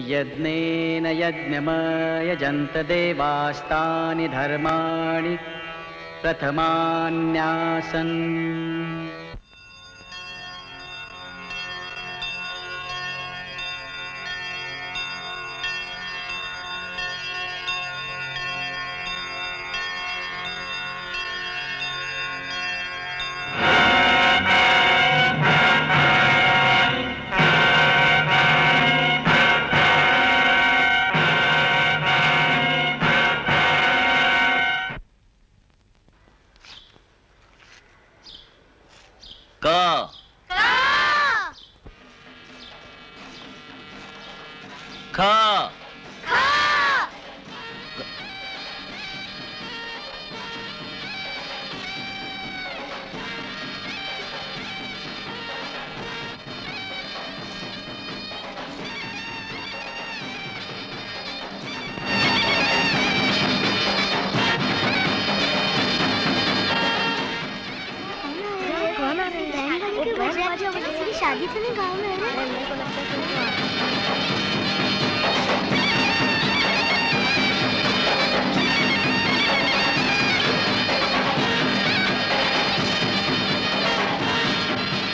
यज्ञेन यज्ञमयजन्त देवास्तानि धर्माणि प्रथमान्यासन्। शादी तो नहीं गाँव में है।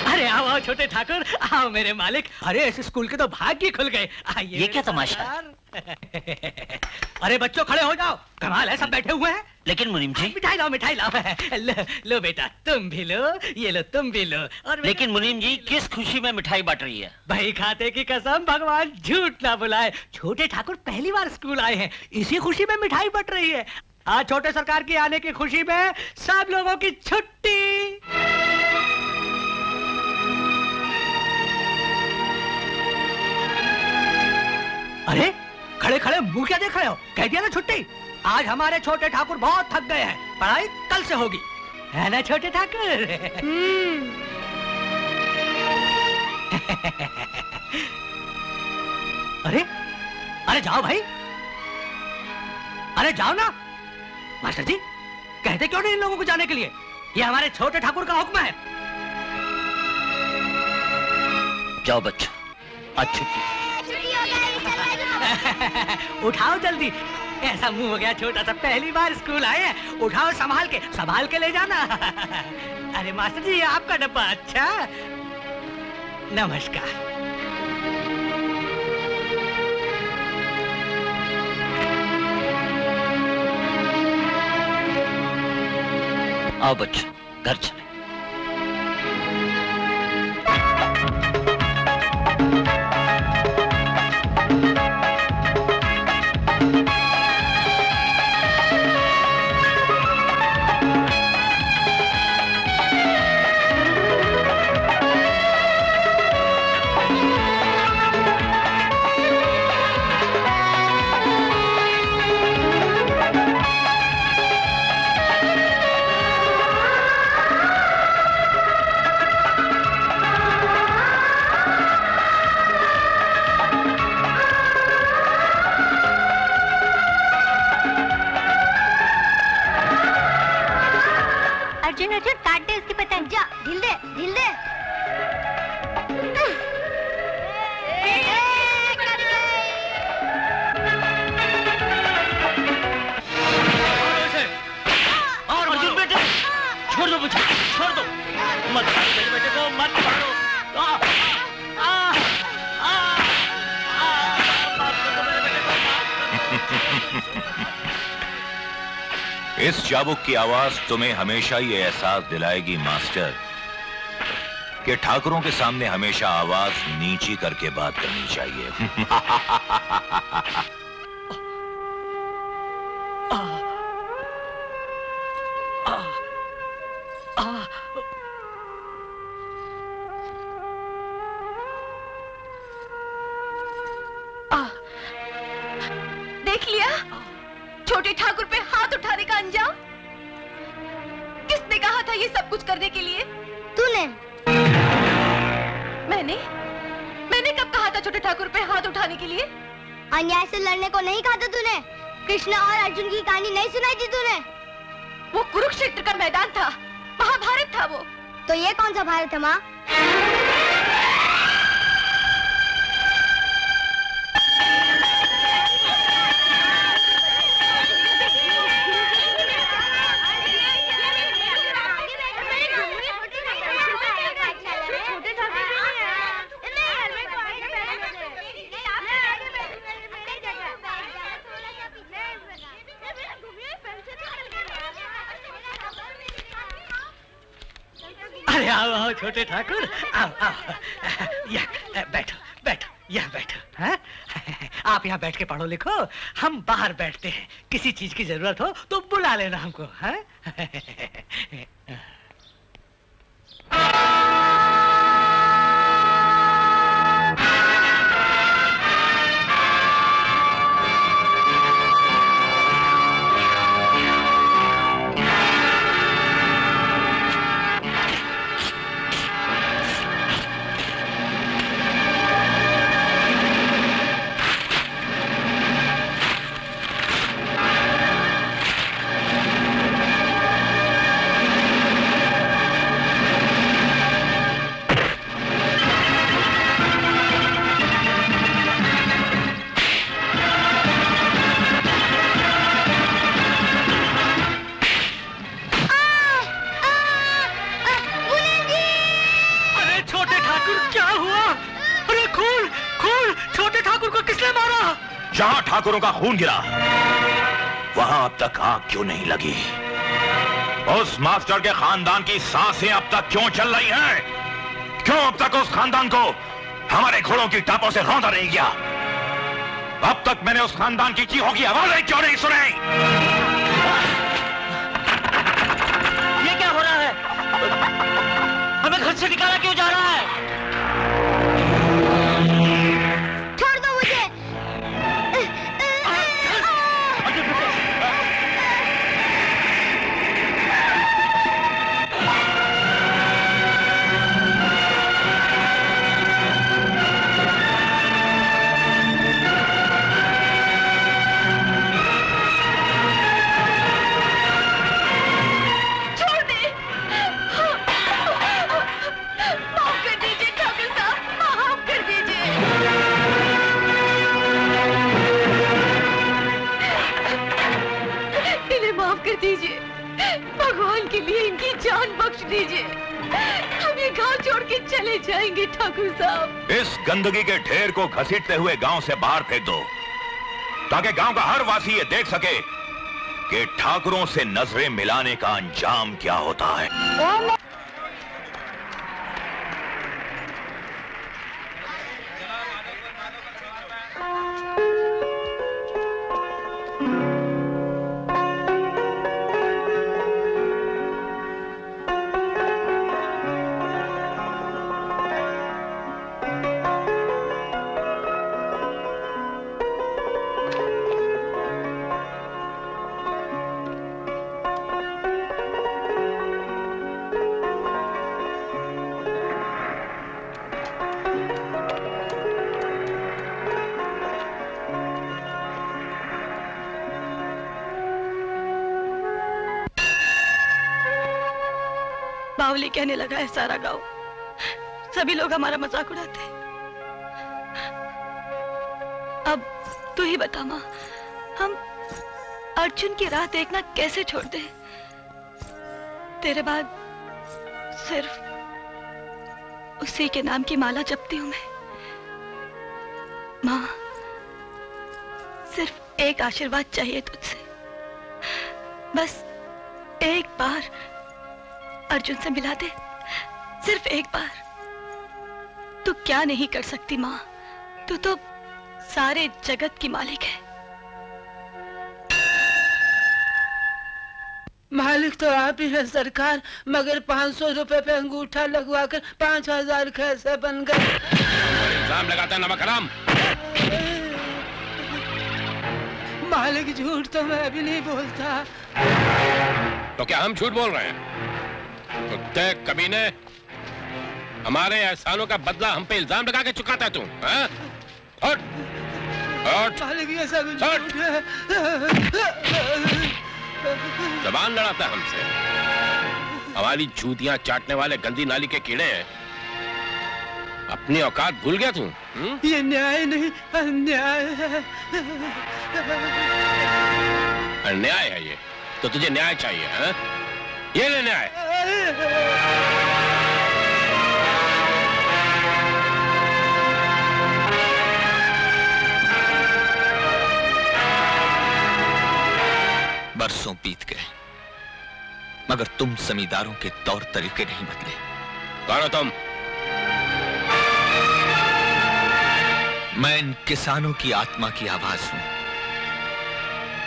अरे आओ आओ छोटे ठाकुर, आओ मेरे मालिक। अरे इस स्कूल के तो भाग्य खुल गए। आइए। ये क्या तमाशा? अरे बच्चों खड़े हो जाओ, कमाल है सब बैठे हुए हैं। लेकिन मुनीम जी, मिठाई लाओ मिठाई लाओ। लो बेटा तुम भी लो, ये लो तुम भी लो। और लेकिन मुनीम जी किस खुशी में मिठाई बांट रही है? भाई खाते की कसम भगवान झूठ ना बुलाए, छोटे ठाकुर पहली बार स्कूल आए हैं, इसी खुशी में मिठाई बट रही है। आज छोटे सरकार के आने की खुशी में सब लोगों की छुट्टी। अरे खड़े खड़े मुंह क्या देख रहे हो? कह दिया ना छुट्टी। आज हमारे छोटे ठाकुर बहुत थक गए हैं, पढ़ाई कल से होगी, है ना छोटे ठाकुर? अरे अरे जाओ भाई, अरे जाओ ना। मास्टर जी कहते क्यों नहीं इन लोगों को जाने के लिए? ये हमारे छोटे ठाकुर का हुक्म है। जाओ बच्चों, आज छुट्टी। उठाओ जल्दी, ऐसा मुंह हो गया छोटा सा, पहली बार स्कूल आए हैं। उठाओ संभाल के ले जाना। अरे मास्टर जी आपका डब्बा। अच्छा नमस्कार। आओ बच्चों घर चले। इस चाबुक की आवाज तुम्हें हमेशा ये एहसास दिलाएगी मास्टर कि ठाकुरों के सामने हमेशा आवाज नीची करके बात करनी चाहिए। देख लिया छोटे ठाकुर पे हाथ उठाने का अंजाम। किसने कहा था ये सब कुछ करने के लिए? तूने। मैंने कब कहा था छोटे ठाकुर पे हाथ उठाने के लिए? अन्याय से लड़ने को नहीं कहा था तूने? कृष्ण और अर्जुन की कहानी नहीं सुनाई थी तूने? वो कुरुक्षेत्र का मैदान था, महाभारत था वो। तो ये कौन सा भारत है माँ? छोटे ठाकुर, आओ आओ, यहाँ बैठो बैठो, यहाँ बैठो। हाँ? आप यहाँ बैठ के पढ़ो लिखो, हम बाहर बैठते हैं। किसी चीज की जरूरत हो तो बुला लेना हमको। हाँ? जहां ठाकुरों का खून गिरा वहां अब तक आग क्यों नहीं लगी? उस मास्टर के खानदान की सांसें अब तक क्यों चल रही हैं? क्यों अब तक उस खानदान को हमारे घोड़ों की टापों से रौंदा नहीं गया? अब तक मैंने उस खानदान की चीखों की आवाजें क्यों नहीं सुनी? ये क्या हो रहा है? हमें घर से निकाला क्यों जा रहा है? छोड़ दो मुझे। भगवान के लिए इनकी जान बख्श दीजिए। हम ये गांव छोड़ के चले जाएंगे ठाकुर साहब। इस गंदगी के ढेर को घसीटते हुए गांव से बाहर फेंक दो, ताकि गांव का हर वासी ये देख सके कि ठाकुरों से नजरें मिलाने का अंजाम क्या होता है। बावली कहने लगा है सारा गांव, सभी लोग हमारा मजाक उड़ाते हैं। अब तू ही बता माँ, हम अर्जुन की राह देखना कैसे छोड़ दें? तेरे बाद सिर्फ उसी के नाम की माला जपती हूं मैं। माँ, सिर्फ एक आशीर्वाद चाहिए तुझसे, बस एक बार अर्जुन से मिला दे, सिर्फ एक बार। तू क्या नहीं कर सकती माँ, तू तो सारे जगत की मालिक है। मालिक तो आप ही है सरकार, मगर 500 रुपए पे अंगूठा लगवाकर 5000 कैसे बन गए? इल्जाम लगाता है नमक हराम। मालिक झूठ तो मैं भी नहीं बोलता। तो क्या हम झूठ बोल रहे हैं? तो तय कमीने, हमारे एहसानों का बदला हम पे इल्जाम लगा के चुकाता है तू? मालिक ये सब झूठ है। जबान लड़ाता हमसे। हमारी जूतियां चाटने वाले गंदी नाली के कीड़े हैं। अपनी औकात भूल गया तू? ये न्याय नहीं, अन्याय है। अन्याय है ये? तो तुझे न्याय चाहिए है? ये ले न्याय। बरसों बीत गए, मगर तुम जमींदारों के तौर तरीके नहीं बदले। कौन हो तुम? मैं इन किसानों की आत्मा की आवाज हूं।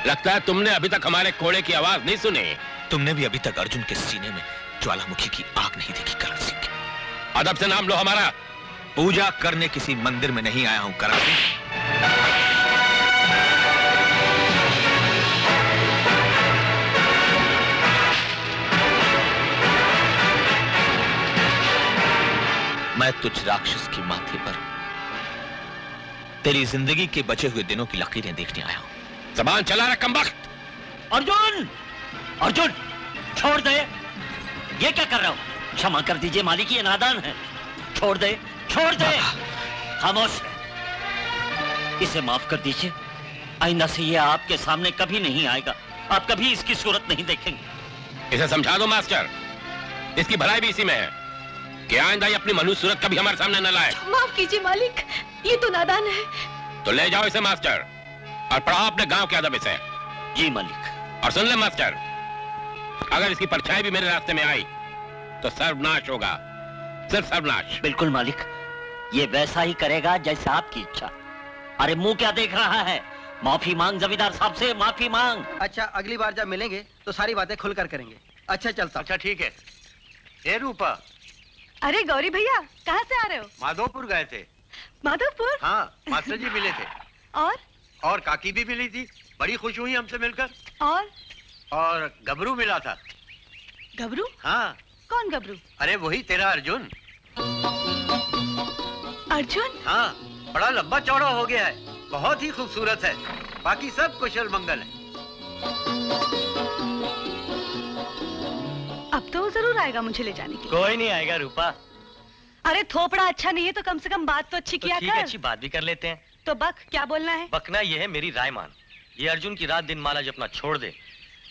लगता है तुमने अभी तक हमारे कोड़े की आवाज नहीं सुनी। तुमने भी अभी तक अर्जुन के सीने में ज्वालामुखी की आग नहीं देखी करण सिंह। अदब से नाम लो हमारा। पूजा करने किसी मंदिर में नहीं आया हूं करण सिंह। मैं तुझ राक्षस की माथे पर तेरी जिंदगी के बचे हुए दिनों की लकीरें देखने आया हूं। जबान चला रहा कमबख्त। अर्जुन, अर्जुन छोड़ दे। ये क्या कर रहा हो? क्षमा कर दीजिए मालिक, ये नादान है। छोड़ दे, छोड़ दे। खामोश है। इसे माफ कर दीजिए। आइंदा से ये आपके सामने कभी नहीं आएगा। आप कभी इसकी सूरत नहीं देखेंगे। इसे समझा दो मास्टर, इसकी भलाई भी इसी में है कि आइंदा ये अपनी मनुष्य सूरत कभी हमारे सामने न लाए। माफ कीजिए मालिक, ये तो नादान है। तो ले जाओ इसे मास्टर और पढ़ाओ अपने गांव के अदब इसे। जी मालिक। और सुन ले मास्टर, अगर इसकी परछाई भी मेरे रास्ते में आई तो सर्वनाश होगा, सिर्फ सर्वनाश। बिल्कुल मालिक, ये वैसा ही करेगा जैसे आपकी इच्छा। अरे मुंह क्या देख रहा है? माफी मांग जमींदार साहब से, माफी मांग। अच्छा, अगली बार जब मिलेंगे तो सारी बातें खुलकर करेंगे। अच्छा चलता। अच्छा ठीक है। ए रूपा। अरे गौरी भैया, कहाँ से आ रहे हो? माधोपुर गए थे। माधोपुर? हाँ, मास्टर जी मिले थे। और काकी भी मिली थी, बड़ी खुश हुई हमसे मिलकर। और गबरू मिला था। गबरू? हाँ। कौन गबरू? अरे वही तेरा अर्जुन। अर्जुन? हाँ, बड़ा लंबा चौड़ा हो गया है, बहुत ही खूबसूरत है। बाकी सब कुशल मंगल है। अब तो जरूर आएगा मुझे ले जाने के लिए। कोई नहीं आएगा रूपा। अरे थोपड़ा अच्छा नहीं है तो कम से कम बात तो अच्छी किया कर। अच्छी बात भी कर लेते हैं। तो बक, क्या बोलना है? बकना ये है मेरी राय मान। ये अर्जुन की रात दिन माला जपना छोड़ दे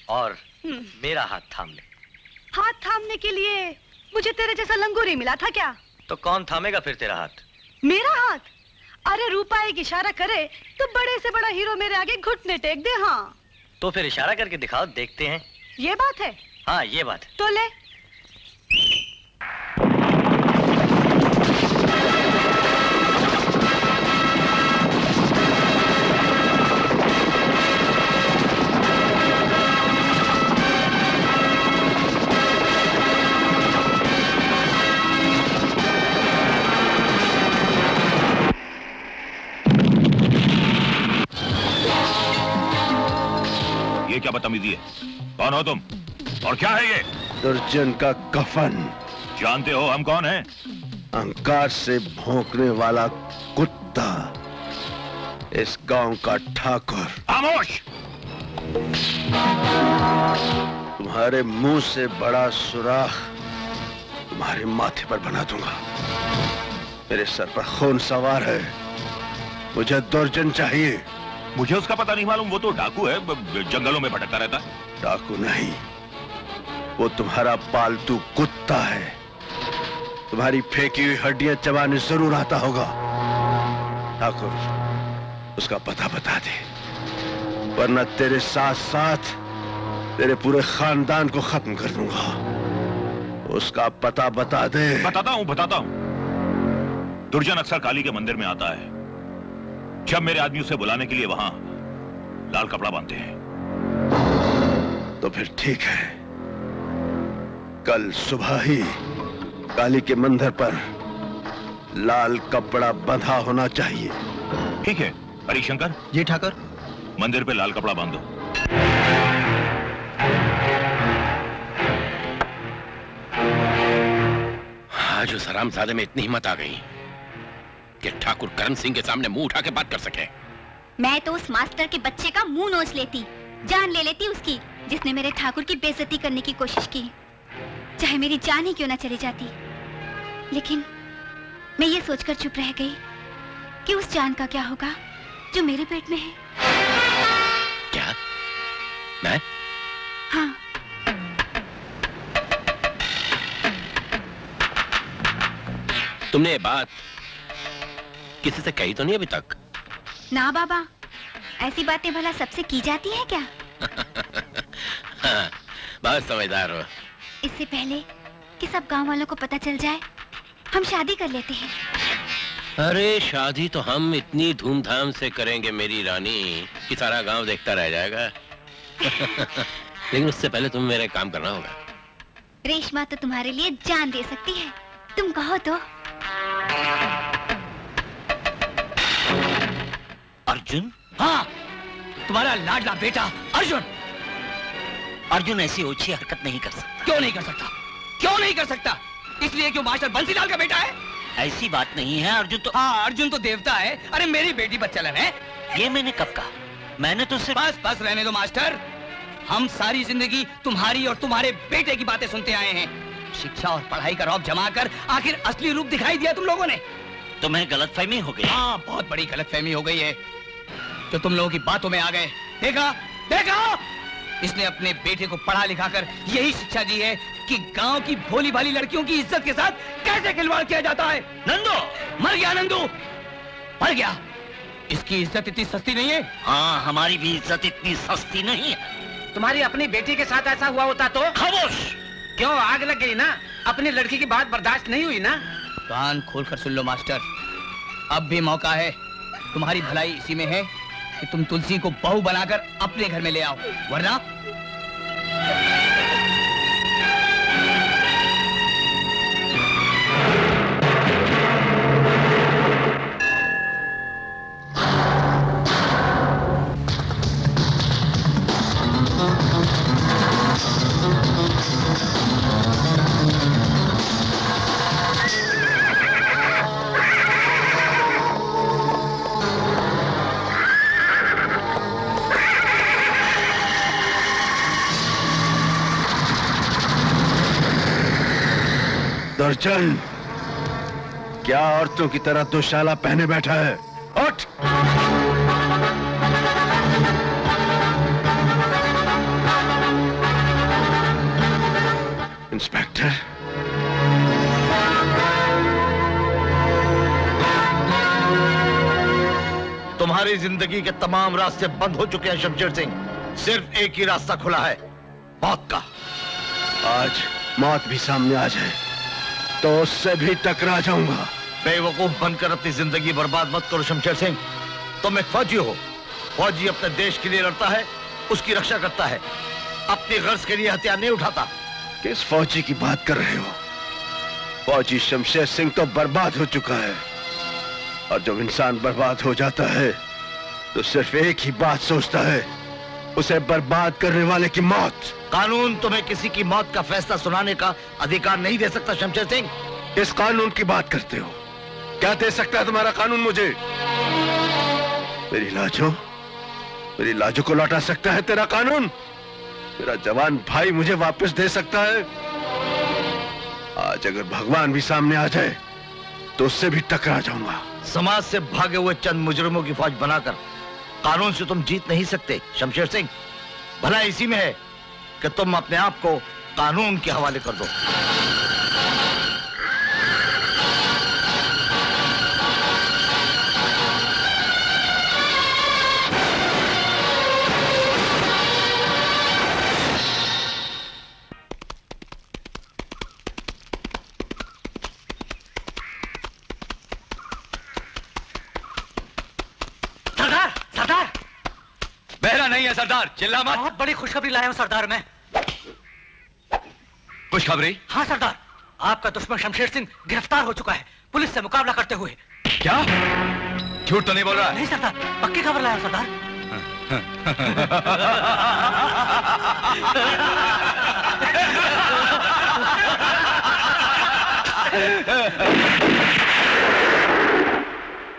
और मेरा हाथ थाम ले। हाथ थामने के लिए मुझे तेरे जैसा लंगूर ही मिला था क्या? तो कौन थामेगा फिर तेरा हाथ? मेरा हाथ? अरे रूपा एक इशारा करे तो बड़े से बड़ा हीरो मेरे आगे घुटने टेक दे। हाँ तो फिर इशारा करके दिखाओ, देखते हैं। ये बात है? हाँ ये बात है। तो ले। ये क्या बदतमीजी है? कौन हो तुम और क्या है ये? दुर्जन का कफन। जानते हो हम कौन हैं? अहंकार से भौंकने वाला कुत्ता, इस गांव का ठाकुर। खामोश! तुम्हारे मुंह से बड़ा सुराख तुम्हारे माथे पर बना दूंगा। मेरे सर पर खून सवार है, मुझे दुर्जन चाहिए। मुझे उसका पता नहीं मालूम, वो तो डाकू है, जंगलों में भटकता रहता है। डाकू नहीं, वो तुम्हारा पालतू कुत्ता है। तुम्हारी फेंकी हुई हड्डियां चबाने जरूर आता होगा। ठाकुर, उसका पता बता दे, वरना तेरे साथ साथ तेरे पूरे खानदान को खत्म कर दूंगा। उसका पता बता दे। बताता हूं। दुर्जन अक्सर काली के मंदिर में आता है। जब मेरे आदमी उसे बुलाने के लिए वहां लाल कपड़ा बांधते हैं। तो फिर ठीक है, कल सुबह ही काली के मंदिर पर लाल कपड़ा बंधा होना चाहिए। ठीक है हरिशंकर। जी ठाकुर। मंदिर पे लाल कपड़ा बांधो। आज उस हरामजादे में इतनी हिम्मत आ गई कि ठाकुर करण सिंह के सामने मुंह उठा के बात कर सके। मैं तो उस मास्टर के बच्चे का मुंह नोच लेती, जान ले लेती उसकी, जिसने मेरे ठाकुर की बेइज्जती करने की कोशिश की, चाहे मेरी जान ही क्यों ना चली जाती। लेकिन मैं ये सोचकर चुप रह गई कि उस जान का क्या होगा जो मेरे पेट में है। क्या? मैं? हाँ। तुमने ये बात किसी से कही तो नहीं अभी तक? ना बाबा, ऐसी बातें भला सबसे की जाती हैं क्या? हाँ, बहुत समझदार हो। इससे पहले कि सब गांव वालों को पता चल जाए हम शादी कर लेते हैं। अरे शादी तो हम इतनी धूमधाम से करेंगे मेरी रानी कि सारा गांव देखता रह जाएगा। लेकिन उससे पहले तुम्हें मेरा काम करना होगा। रेशमा तो तुम्हारे लिए जान दे सकती है, तुम कहो तो। अर्जुन? हाँ, तुम्हारा लाडला बेटा अर्जुन। अर्जुन ऐसी ओछी हरकत नहीं कर सकता। क्यों नहीं कर सकता? क्यों नहीं कर सकता? इसलिए क्यों मास्टर बंसीलाल का बेटा है? ऐसी बात नहीं है। अर्जुन तो अर्जुन तो देवता है। अरे मेरी बेटी बच्चलन है। ये मैंने कब कहा? मैंने तो सिर्फ बस रहने दो मास्टर। हम सारी जिंदगी तुम्हारी और तुम्हारे बेटे की बातें सुनते आए हैं। शिक्षा और पढ़ाई का रौब जमा कर आखिर असली रूप दिखाई दिया तुम लोगों ने। तुम्हें गलतफहमी हो गई। हाँ, बहुत बड़ी गलतफहमी हो गई है जो तुम लोगों की बातों में आ गए। देखा देखा, इसने अपने बेटे को पढ़ा लिखा कर यही शिक्षा दी है कि गांव की भोली भाली लड़कियों की इज्जत के साथ कैसे खिलवाड़ किया जाता है। नंदू मर गया, नंदू मर गया। इसकी इज्जत इतनी सस्ती नहीं है। हाँ, हमारी भी इज्जत इतनी सस्ती नहीं है। तुम्हारी अपनी बेटी के साथ ऐसा हुआ होता तो? खामोश। क्यों, आग लग गई ना? अपनी लड़की की बात बर्दाश्त नहीं हुई ना? कान खोलकर सुन लो मास्टर, अब भी मौका है। तुम्हारी भलाई इसी में है कि तुम तुलसी को बहू बनाकर अपने घर में ले आओ, वरना दर्जन, क्या औरतों की तरह दुशाला पहने बैठा है? उठ! इंस्पेक्टर, तुम्हारी जिंदगी के तमाम रास्ते बंद हो चुके हैं शमशेर सिंह। सिर्फ एक ही रास्ता खुला है, मौत का। आज मौत भी सामने आ जाए तो उससे भी टकरा जाऊंगा। बेवकूफ बनकर अपनी जिंदगी बर्बाद मत करो शमशेर सिंह। तुम एक फौजी हो। फौजी अपने देश के लिए लड़ता है, उसकी रक्षा करता है, अपनी गर्ज के लिए हथियार नहीं उठाता। किस फौजी की बात कर रहे हो? फौजी शमशेर सिंह तो बर्बाद हो चुका है, और जब इंसान बर्बाद हो जाता है तो सिर्फ एक ही बात सोचता है, उसे बर्बाद करने वाले की मौत। कानून तुम्हें किसी की मौत का फैसला सुनाने का अधिकार नहीं दे सकता शमशेर सिंह। इस कानून की बात करते हो? क्या दे सकता है तुम्हारा कानून मुझे? मेरी लाजो को लौटा सकता है तेरा कानून? मेरा जवान भाई मुझे वापस दे सकता है? आज अगर भगवान भी सामने आ जाए तो उससे भी टकरा जाऊंगा। समाज से भागे हुए चंद मुजरिमों की फौज बनाकर कानून से तुम जीत नहीं सकते शमशेर सिंह। भला इसी में है कि तुम अपने आप को कानून के हवाले कर दो। बहरा नहीं है सरदार, चिल्ला मत। बहुत बड़ी खुशखबरी लाया हूं सरदार मैं। खुशखबरी? हाँ सरदार, आपका दुश्मन शमशेर सिंह गिरफ्तार हो चुका है, पुलिस से मुकाबला करते हुए। क्या? झूठ तो नहीं बोल रहा? नहीं सरदार, पक्की खबर लाया सरदार।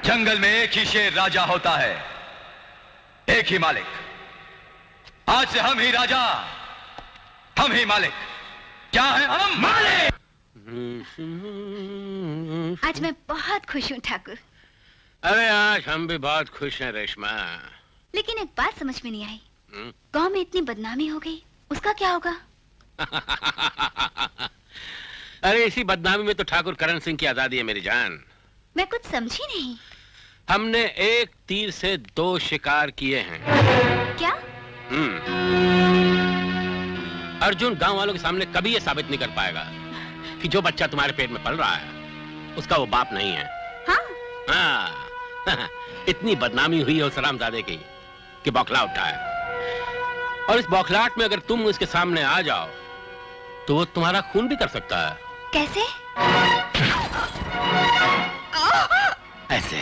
जंगल में एक ही शेर राजा होता है, एक ही मालिक। आज से हम ही राजा, हम ही मालिक। क्या है हम? मालिक। आज मैं बहुत खुश हूँ ठाकुर। अरे आज हम भी बहुत खुश हैं रेशमा। लेकिन एक बात समझ में नहीं आई, गांव में इतनी बदनामी हो गई, उसका क्या होगा? अरे इसी बदनामी में तो ठाकुर करण सिंह की आजादी है मेरी जान। मैं कुछ समझी नहीं। हमने एक तीर से 2 शिकार किए हैं। क्या? अर्जुन गांव वालों के सामने कभी ये साबित नहीं कर पाएगा कि जो बच्चा तुम्हारे पेट में पल रहा है उसका वो बाप नहीं है। हाँ? हाँ। इतनी बदनामी हुई है उस हरामजादे की कि बौखला उठा है। और इस बौखलाहट में अगर तुम उसके सामने आ जाओ तो वो तुम्हारा खून भी कर सकता है। कैसे? ऐसे।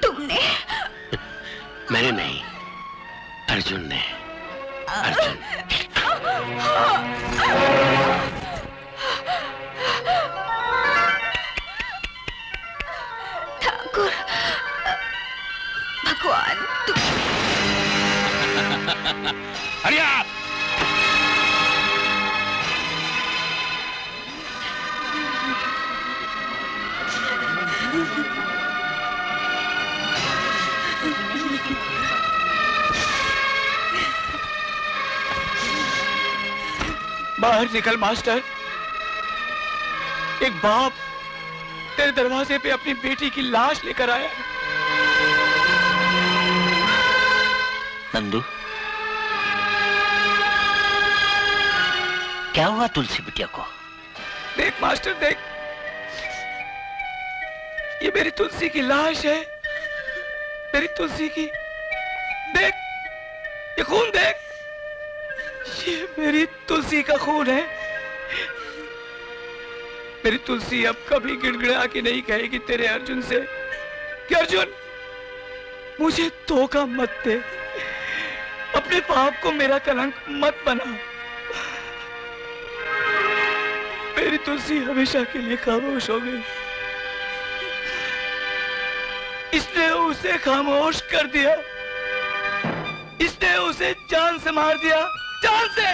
तुमने? मैंने नहीं, अर्जुन ने। अर्जुन। ठाकुर, भगवान तुम। हरिया! बाहर निकल मास्टर। एक बाप तेरे दरवाजे पे अपनी बेटी की लाश लेकर आया। नंदू, क्या हुआ तुलसी बिटिया को? देख मास्टर देख, ये मेरी तुलसी की लाश है। मेरी तुलसी की। देख, ये खून देख। ये मेरी तुलसी का खून है। मेरी तुलसी अब कभी गिड़गिड़ा के नहीं कहेगी तेरे अर्जुन से कि अर्जुन मुझे धोखा मत दे, अपने पाप को मेरा कलंक मत बना। मेरी तुलसी हमेशा के लिए खामोश हो गई। इसने उसे खामोश कर दिया। इसने उसे जान से मार दिया, जान से।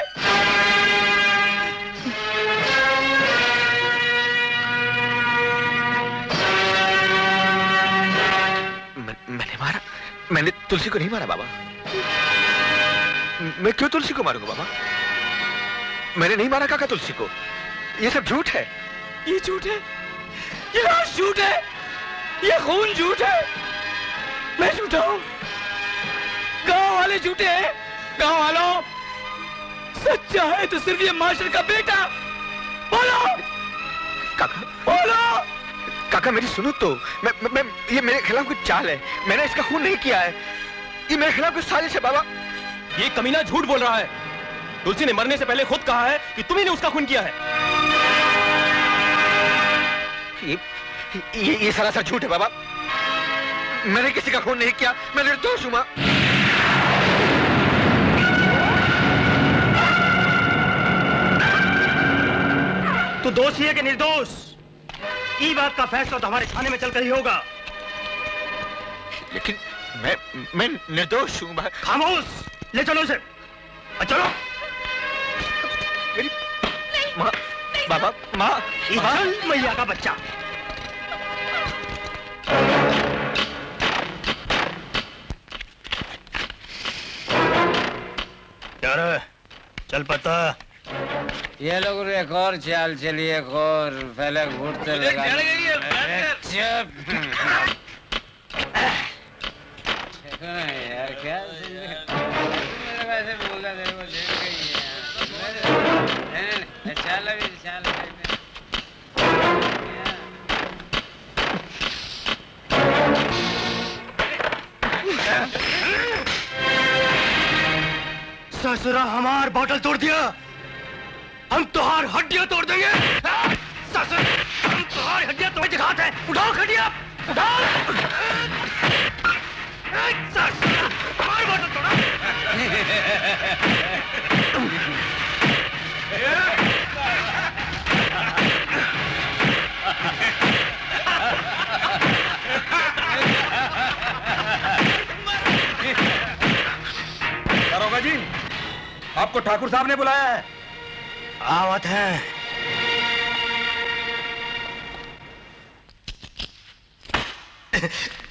मैंने मारा? मैंने तुलसी को नहीं मारा बाबा। मैं क्यों तुलसी को मारूंगा बाबा? मैंने नहीं मारा काका तुलसी को। ये सब झूठ है। ये झूठ है, ये लाश झूठ है, ये खून झूठ है। मैं झूठा हूं, गांव वाले झूठे हैं। गांव वालों, सच्चा है तो सिर्फ ये मास्टर का बेटा। बोलो काका, बोलो। काका मेरी सुनो तो। मैं ये मेरे खिलाफ कुछ चाल है। मैंने इसका खून नहीं किया है। ये मेरे खिलाफ कुछ साजिश है बाबा। ये कमीना झूठ बोल रहा है। तुलसी ने मरने से पहले खुद कहा है कि तुम्ही ने उसका खून किया है। ये सरासर झूठ है बाबा। मैंने किसी का खून नहीं किया। मैं निर्दोष हूं मां। तू दोषी है कि निर्दोष? ई बात का फैसला तो हमारे थाने में चलकर ही होगा। लेकिन मैं निर्दोष हूं। खामोश, ले चलो उसे। चलो। मेरी माँ, बाबा, माँ, मैया का बच्चा। क्या रे? चल पता। ये लोग एक और चाल चलिए, एक और पहले घूरते लगा। चुप। यार क्या वैसे बोला तेरे को जेल गई है। चल अभी चल। ससुरा हमार बोतल तोड़ दिया, हम तुहार हड्डियां तोड़ देंगे। ससुर, हम तुहार हड्डियां तोड़ दिखाते हैं। उठाओ खड्डियां, उठाओ। ससुर, हमार बोतल तोड़ा। दरोगा जी, आपको ठाकुर साहब ने बुलाया है। आवत है।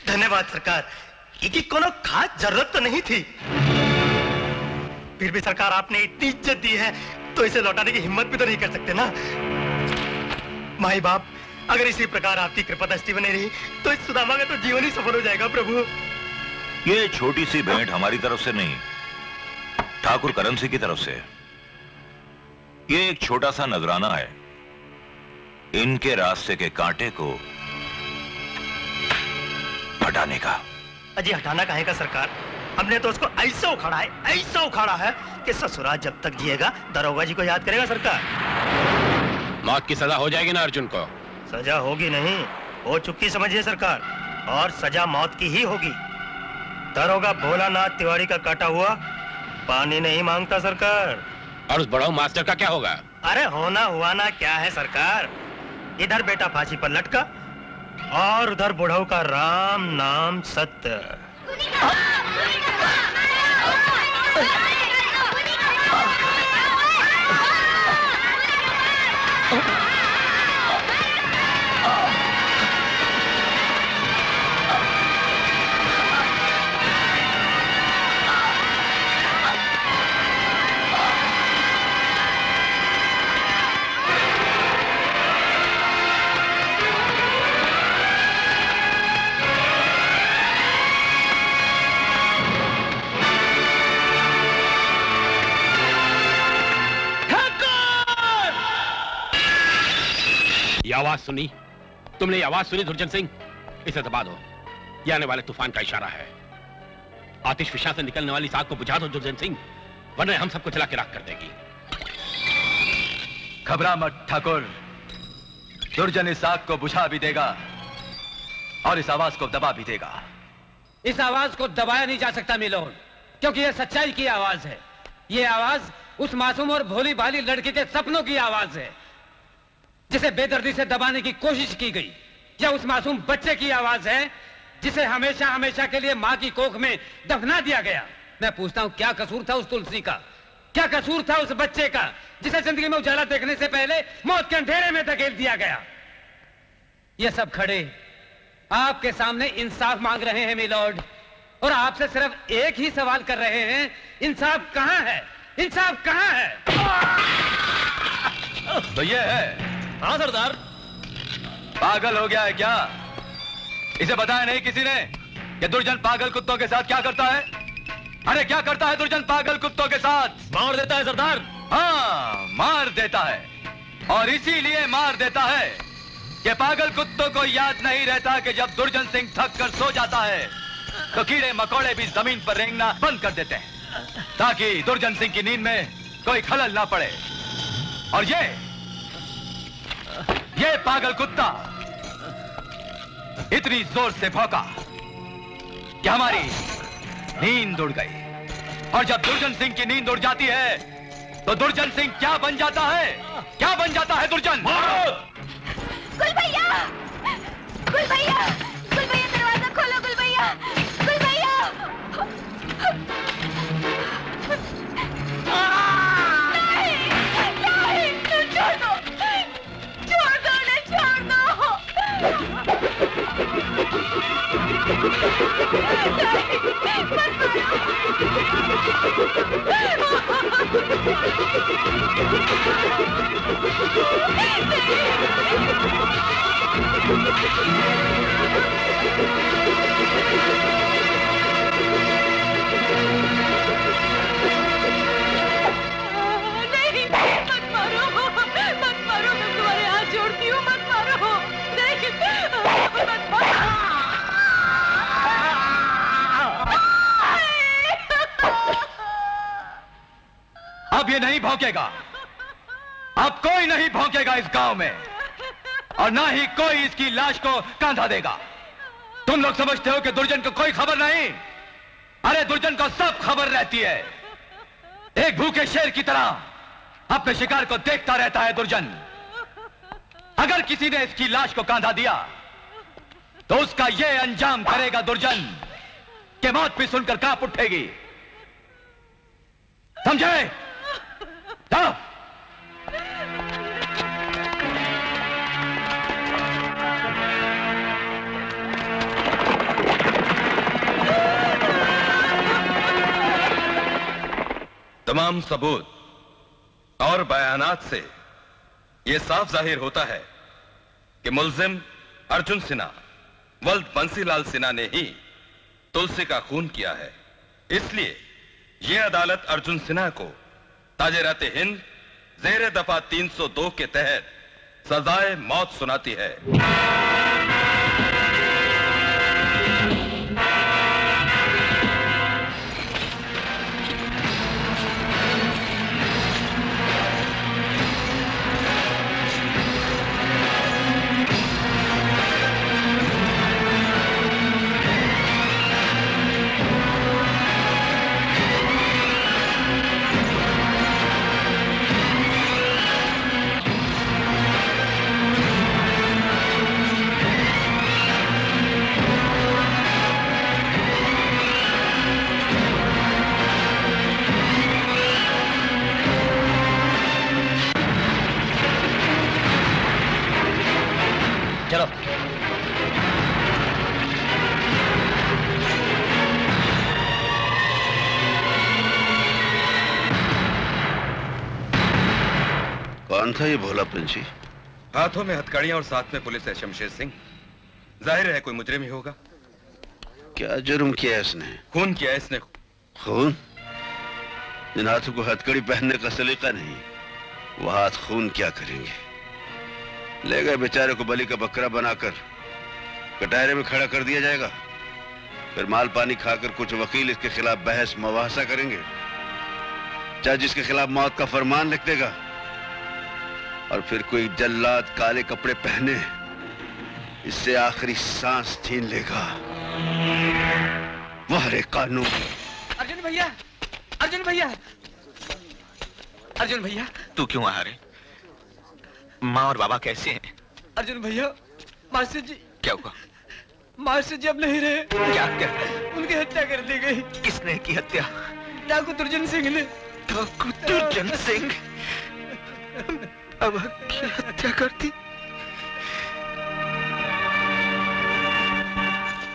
धन्यवाद सरकार। इनकी कोनो खास जरूरत तो नहीं थी, फिर भी सरकार आपने इतनी इज्जत दी है तो इसे लौटाने की हिम्मत भी तो नहीं कर सकते ना। माई बाप, अगर इसी प्रकार आपकी कृपा दृष्टि बनी रही तो इस सुदामा का तो जीवन ही सफल हो जाएगा प्रभु। ये छोटी सी भेंट हमारी तरफ से नहीं, ठाकुर करण सिंह की तरफ से। ये एक छोटा सा नजराना है इनके रास्ते के कांटे को हटाने का। अजी हटाना काहे का सरकार? हमने तो उसको ऐसा उखाड़ा है कि ससुराल जब तक जिएगा दरोगा जी को याद करेगा सरकार। मौत की सजा हो जाएगी ना अर्जुन को? सजा होगी नहीं, हो चुकी समझिए सरकार, और सजा मौत की ही होगी। दरोगा भोलानाथ तिवारी का काटा हुआ पानी नहीं मांगता सरकार। और उस बड़ा मास्टर का क्या होगा? अरे होना हुआ ना क्या है सरकार, इधर बेटा फांसी पर लटका और उधर बुढ़ऊ का राम नाम सत्य। आवाज सुनी? तुमने ये आवाज सुनी दुर्जन सिंह? इसे दबा दो, ये आने वाले तूफान का इशारा है। आतिश फिशा से निकलने वाली इस आग को बुझा दो दुर्जन सिंह, वरना हम सबको जला के राख कर देगी। घबरा मत ठाकुर, दुर्जन इस आग को बुझा भी देगा और इस आवाज को दबा भी देगा। इस आवाज को दबाया नहीं जा सकता मिलोन, क्योंकि यह सच्चाई की आवाज है। यह आवाज उस मासूम और भोली भाली लड़की के सपनों की आवाज है जिसे बेदर्दी से दबाने की कोशिश की गई। यह उस मासूम बच्चे की आवाज है जिसे हमेशा हमेशा के लिए मां की कोख में दफना दिया गया। मैं पूछता हूं, क्या कसूर था उस तुलसी का? क्या कसूर था उस बच्चे का जिसे जिंदगी में उजाला देखने से पहले मौत के अंधेरे में धकेल दिया गया? ये सब खड़े आपके सामने इंसाफ मांग रहे हैं मिलॉर्ड, और आपसे सिर्फ एक ही सवाल कर रहे हैं, इंसाफ कहां है? इंसाफ कहां है? तो ये है। हाँ सरदार। पागल हो गया है क्या? इसे बताया नहीं किसी ने कि दुर्जन पागल कुत्तों के साथ क्या करता है? अरे क्या करता है दुर्जन पागल कुत्तों के साथ? मार देता है सरदार। हाँ, मार देता है, और इसीलिए मार देता है कि पागल कुत्तों को याद नहीं रहता कि जब दुर्जन सिंह थक कर सो जाता है तो कीड़े मकोड़े भी जमीन पर रेंगना बंद कर देते हैं, ताकि दुर्जन सिंह की नींद में कोई खलल ना पड़े। और ये पागल कुत्ता इतनी जोर से भौंका कि हमारी नींद उड़ गई। और जब दुर्जन सिंह की नींद उड़ जाती है तो दुर्जन सिंह क्या बन जाता है? क्या बन जाता है दुर्जन? गुल भैया, गुल भैया, गुल भैया दरवाजा खोलो, गुल भैया, गुल भैया। नहीं, छोड़ दो, छोड़ दो, छोड़ दो। नहीं, मत मारो, मत मारो, मैं तुम्हारे हाथ जोड़ती हूँ, मत मारो, नहीं, मत मारो। अब ये नहीं भौंकेगा, अब कोई नहीं भौंकेगा इस गांव में, और ना ही कोई इसकी लाश को कांधा देगा। तुम लोग समझते हो कि दुर्जन को कोई खबर नहीं? अरे दुर्जन को सब खबर रहती है। एक भूखे शेर की तरह अपने शिकार को देखता रहता है दुर्जन। अगर किसी ने इसकी लाश को कांधा दिया तो उसका यह अंजाम करेगा दुर्जन कि मौत भी सुनकर कांप उठेगी। समझे? जाओ। तमाम सबूत और बयानात से यह साफ जाहिर होता है कि मुल्जिम अर्जुन सिन्हा वल्द बंसीलाल सिन्हा ने ही तुलसी का खून किया है। इसलिए यह अदालत अर्जुन सिन्हा को ताजेरात हिंद जेर दफा 302 के तहत सजाए मौत सुनाती है। चलो। कौन था ये भोला पंछी? हाथों में हथकड़ियां और साथ में पुलिस है शमशेर सिंह। जाहिर है कोई मुजरिम ही होगा। क्या जुर्म किया इसने? खून किया इसने। खून? जिन हाथों को हथकड़ी पहनने का सलीका नहीं, वो हाथ खून क्या करेंगे? ले गए बेचारे को बलि का बकरा बनाकर कटहरे में खड़ा कर दिया जाएगा। फिर माल पानी खाकर कुछ वकील इसके खिलाफ बहस मुबाहसा करेंगे। जज इसके खिलाफ मौत का फरमान लिख देगा और फिर कोई जल्लाद काले कपड़े पहने इससे आखिरी सांस छीन लेगा। वाह रे कानून! अर्जुन भैया, अर्जुन भैया, अर्जुन भैया! तू क्यों आ रहे? माँ और बाबा कैसे हैं? अर्जुन भैया, मास्टर जी। क्या हुआ? मास्टर जी अब नहीं रहे। क्या क्या? उनकी हत्या कर दी गई। किसने की हत्या? ठाकुर दुर्जन सिंह ने। ठाकुर दुर्जन सिंह अब की हत्या कर दी?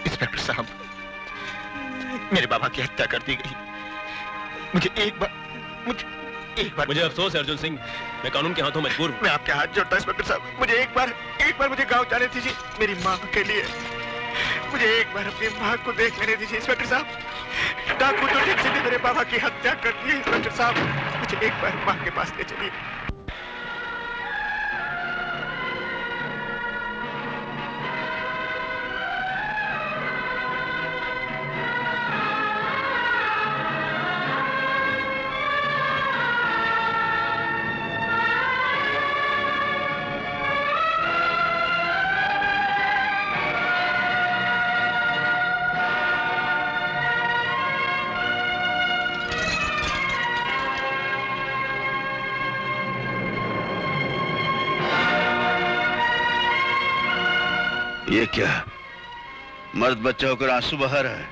इंस्पेक्टर साहब, मेरे बाबा की हत्या कर दी गई। मुझे एक बार मुझे अफसोस है अर्जुन सिंह, मैं कानून के हाथों मजबूर हूँ। मैं आपके हाथ जोड़ता हूं इंस्पेक्टर साहब, मुझे एक बार मुझे गांव जाने दीजिए, मेरी माँ के लिए। मुझे एक बार अपनी माँ को देख लेने दीजिए इंस्पेक्टर साहब। ठाकुर दुर्जन सिंह ने मेरे बाबा की हत्या कर दी इंस्पेक्टर साहब, मुझे एक बार माँ के पास ले चलिए। ये क्या? मर्द बच्चा होकर आंसू बहा रहा है।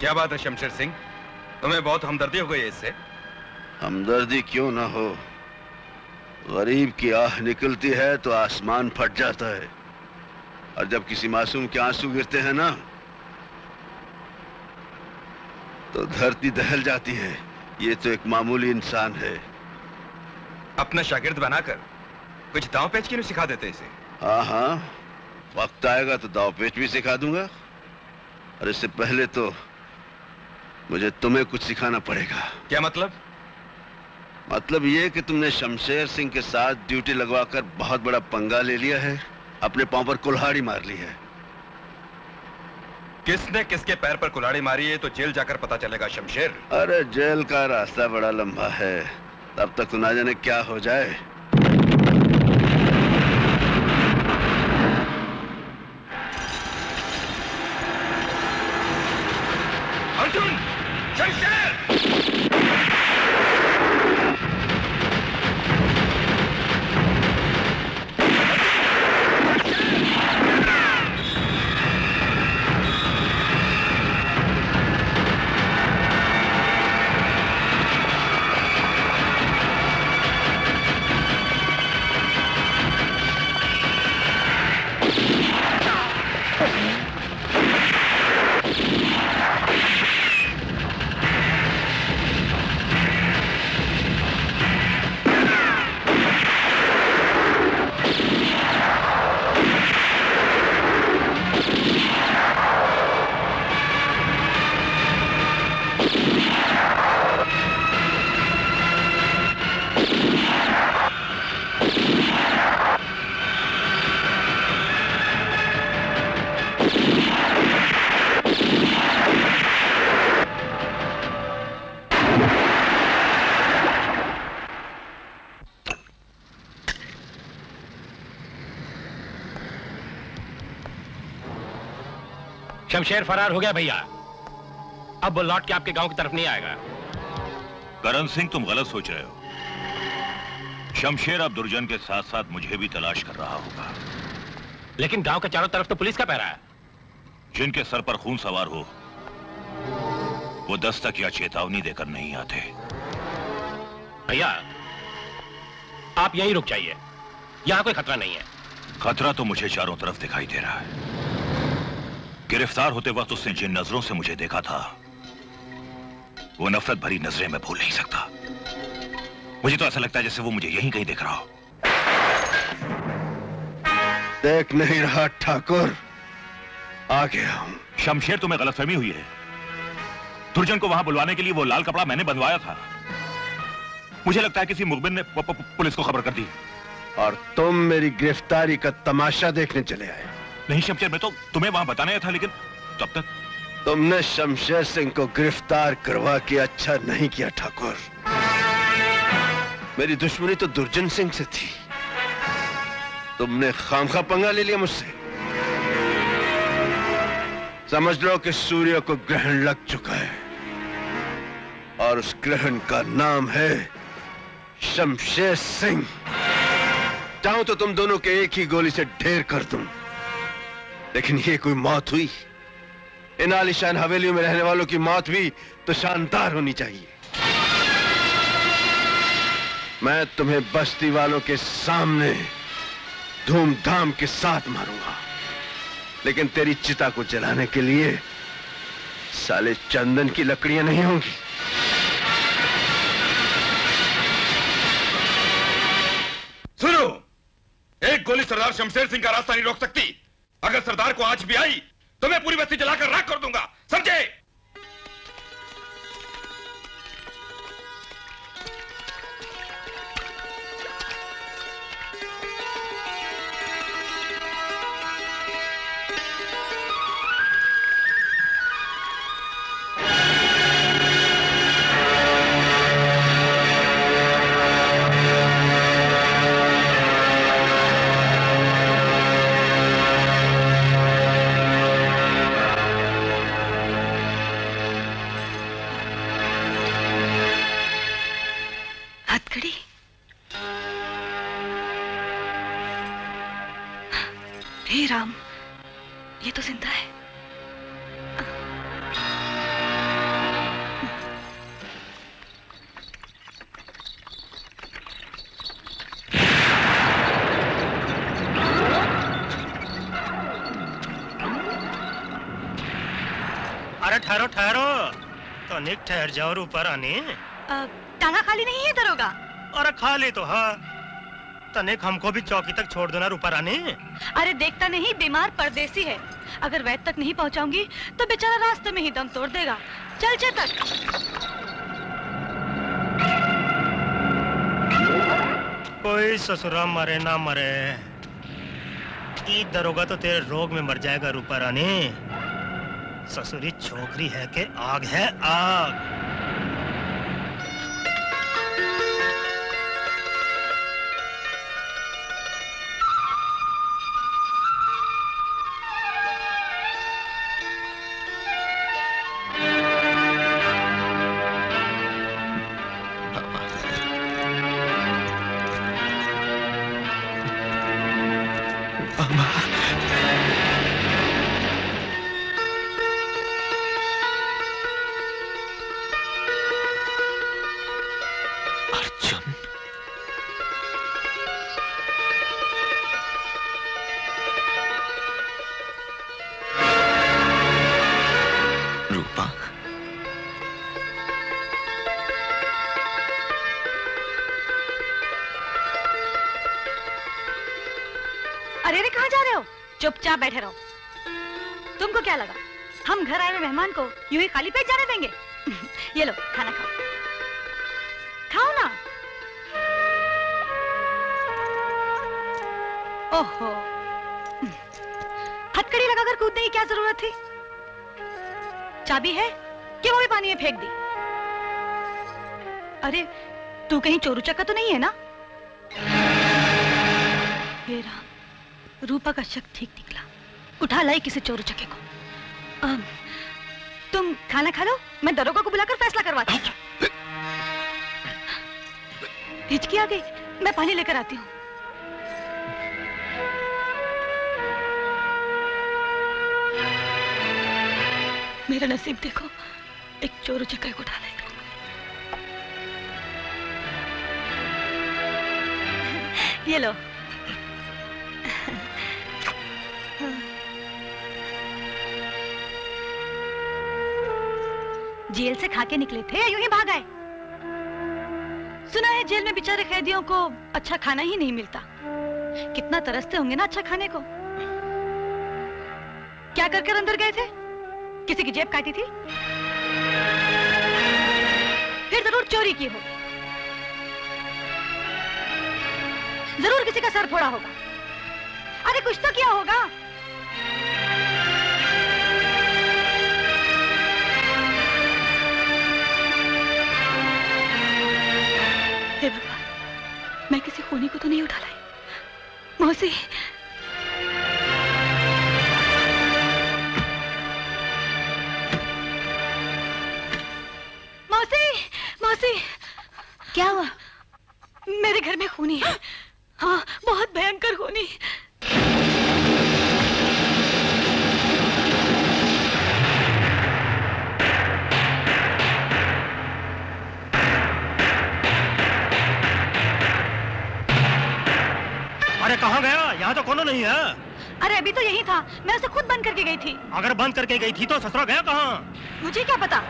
क्या बात है शमशेर सिंह, तुम्हें बहुत हमदर्दी हो गई है इससे? हमदर्दी क्यों ना हो, गरीब की आह निकलती है तो आसमान फट जाता है, और जब किसी मासूम के आंसू गिरते हैं ना तो धरती दहल जाती है। ये तो एक मामूली इंसान है। अपना शागिर्द बनाकर कुछ दांव पेच क्यों नहीं सिखा देते इसे? हाँ हाँ, वक्त आएगा तो दाव पेच भी सिखा दूंगा, और इससे पहले तो मुझे तुम्हें कुछ सिखाना पड़ेगा। क्या मतलब? मतलब ये कि तुमने शमशेर सिंह के साथ ड्यूटी लगवाकर बहुत बड़ा पंगा ले लिया है, अपने पांव पर कुल्हाड़ी मार ली है। किसने किसके पैर पर कुल्हाड़ी मारी है तो जेल जाकर पता चलेगा शमशेर। अरे जेल का रास्ता बड़ा लंबा है, तब तक तो ना जाने क्या हो जाए। अर्जुन! शमशेर! शमशेर फरार हो गया भैया। अब वो लौट के आपके गांव की तरफ नहीं आएगा। करण सिंह, तुम गलत सोच रहे हो। शमशेर अब दुर्जन के साथ साथ मुझे भी तलाश कर रहा होगा। लेकिन गांव के चारों तरफ तो पुलिस का पहरा है। जिनके सर पर खून सवार हो वो दस्तक या चेतावनी देकर नहीं आते। भैया आप यहीं रुक जाइए, यहां कोई खतरा नहीं है। खतरा तो मुझे चारों तरफ दिखाई दे रहा है। गिरफ्तार होते वक्त उसने जिन नजरों से मुझे देखा था वो नफरत भरी नजरें मैं भूल नहीं सकता। मुझे तो ऐसा लगता है जैसे वो मुझे यहीं कहीं देख रहा हो। देख नहीं रहा ठाकुर, आ गया हूं। शमशेर, तुम्हें गलतफहमी हुई है। दुर्जन को वहां बुलवाने के लिए वो लाल कपड़ा मैंने बंधवाया था। मुझे लगता है किसी मुखबिर ने पुलिस को खबर कर दी। और तुम मेरी गिरफ्तारी का तमाशा देखने चले आए। नहीं शमशेर, मैं तो तुम्हें वहां बताने आया था, लेकिन तब तक तुमने शमशेर सिंह को गिरफ्तार करवा के अच्छा नहीं किया ठाकुर। मेरी दुश्मनी तो दुर्जन सिंह से थी, तुमने खामखा पंगा ले लिया मुझसे। समझ लो कि सूर्य को ग्रहण लग चुका है और उस ग्रहण का नाम है शमशेर सिंह। चाहूं तो तुम दोनों के एक ही गोली से ढेर कर दूं, लेकिन ये कोई मौत हुई? इन आलीशान हवेलियों में रहने वालों की मौत भी तो शानदार होनी चाहिए। मैं तुम्हें बस्ती वालों के सामने धूमधाम के साथ मारूंगा, लेकिन तेरी चिता को जलाने के लिए साले चंदन की लकड़ियां नहीं होंगी। सुनो, एक गोली सरदार शमशेर सिंह का रास्ता नहीं रोक सकती। अगर सरदार को आज भी आई तो मैं पूरी बस्ती जलाकर राख कर दूंगा, समझे? हे राम, ये तो जिंदा है। अरे ठहरो ठहरो, तो निक ठहर जाओ और ऊपर आने। ताला खाली नहीं है दरोगा? अरे खाली तो है, तनिक हमको भी चौकी तक छोड़ देना, ऊपर आने। अरे देखता नहीं, बीमार परदेसी है। अगर वैद तक नहीं पहुंचाऊंगी तो बेचारा रास्ते में ही दम तोड़ देगा। चल चेतक। कोई ससुरा मरे ना मरे, ई दरोगा तो तेरे रोग में मर जाएगा ऊपर आने। ससुरी छोकरी है के आग है आग। चुपचाप बैठे रहो। तुमको क्या लगा हम घर आए हुए मेहमान को यूं ही खाली पेट जाने देंगे? ये लो खाना खाओ, खाओ ना। ओहो, हथकड़ी लगाकर कूदने की क्या जरूरत थी? चाबी है कि वो भी पानी में फेंक दी? अरे तू कहीं चोरू चक्का तो नहीं है ना? हे राम, रूपा का शक ठीक निकला। उठा लाई किसी चोरू चक्के को। तुम खाना खा लो, मैं दरोगा को बुलाकर फैसला करवाती हूँ। हिचकी आ गई, मैं पानी लेकर आती हूँ। मेरा नसीब देखो, एक चोर उचक्का को उठा ले। ये लो। जेल से खा के निकले थे, यूं ही भाग आए। सुना है जेल में बेचारे कैदियों को अच्छा खाना ही नहीं मिलता। कितना तरसते होंगे ना अच्छा खाने को। क्या कर कर अंदर गए थे? किसी की जेब काटी थी? फिर जरूर चोरी की हो, जरूर किसी का सर फोड़ा होगा। अरे कुछ तो किया होगा। हे भगवान, मैं किसी खूनी को तो नहीं उठा लाई। मौसी, मौसी, मौसी, क्या हुआ? मेरे घर में खूनी है। हाँ, बहुत भयंकर खूनी। अरे कहाँ गया? यहाँ तो कोनो नहीं है। अरे अभी तो यही था, मैं उसे खुद बंद करके गई थी। अगर बंद करके गई थी तो ससुरा गया कहाँ? मुझे क्या पता।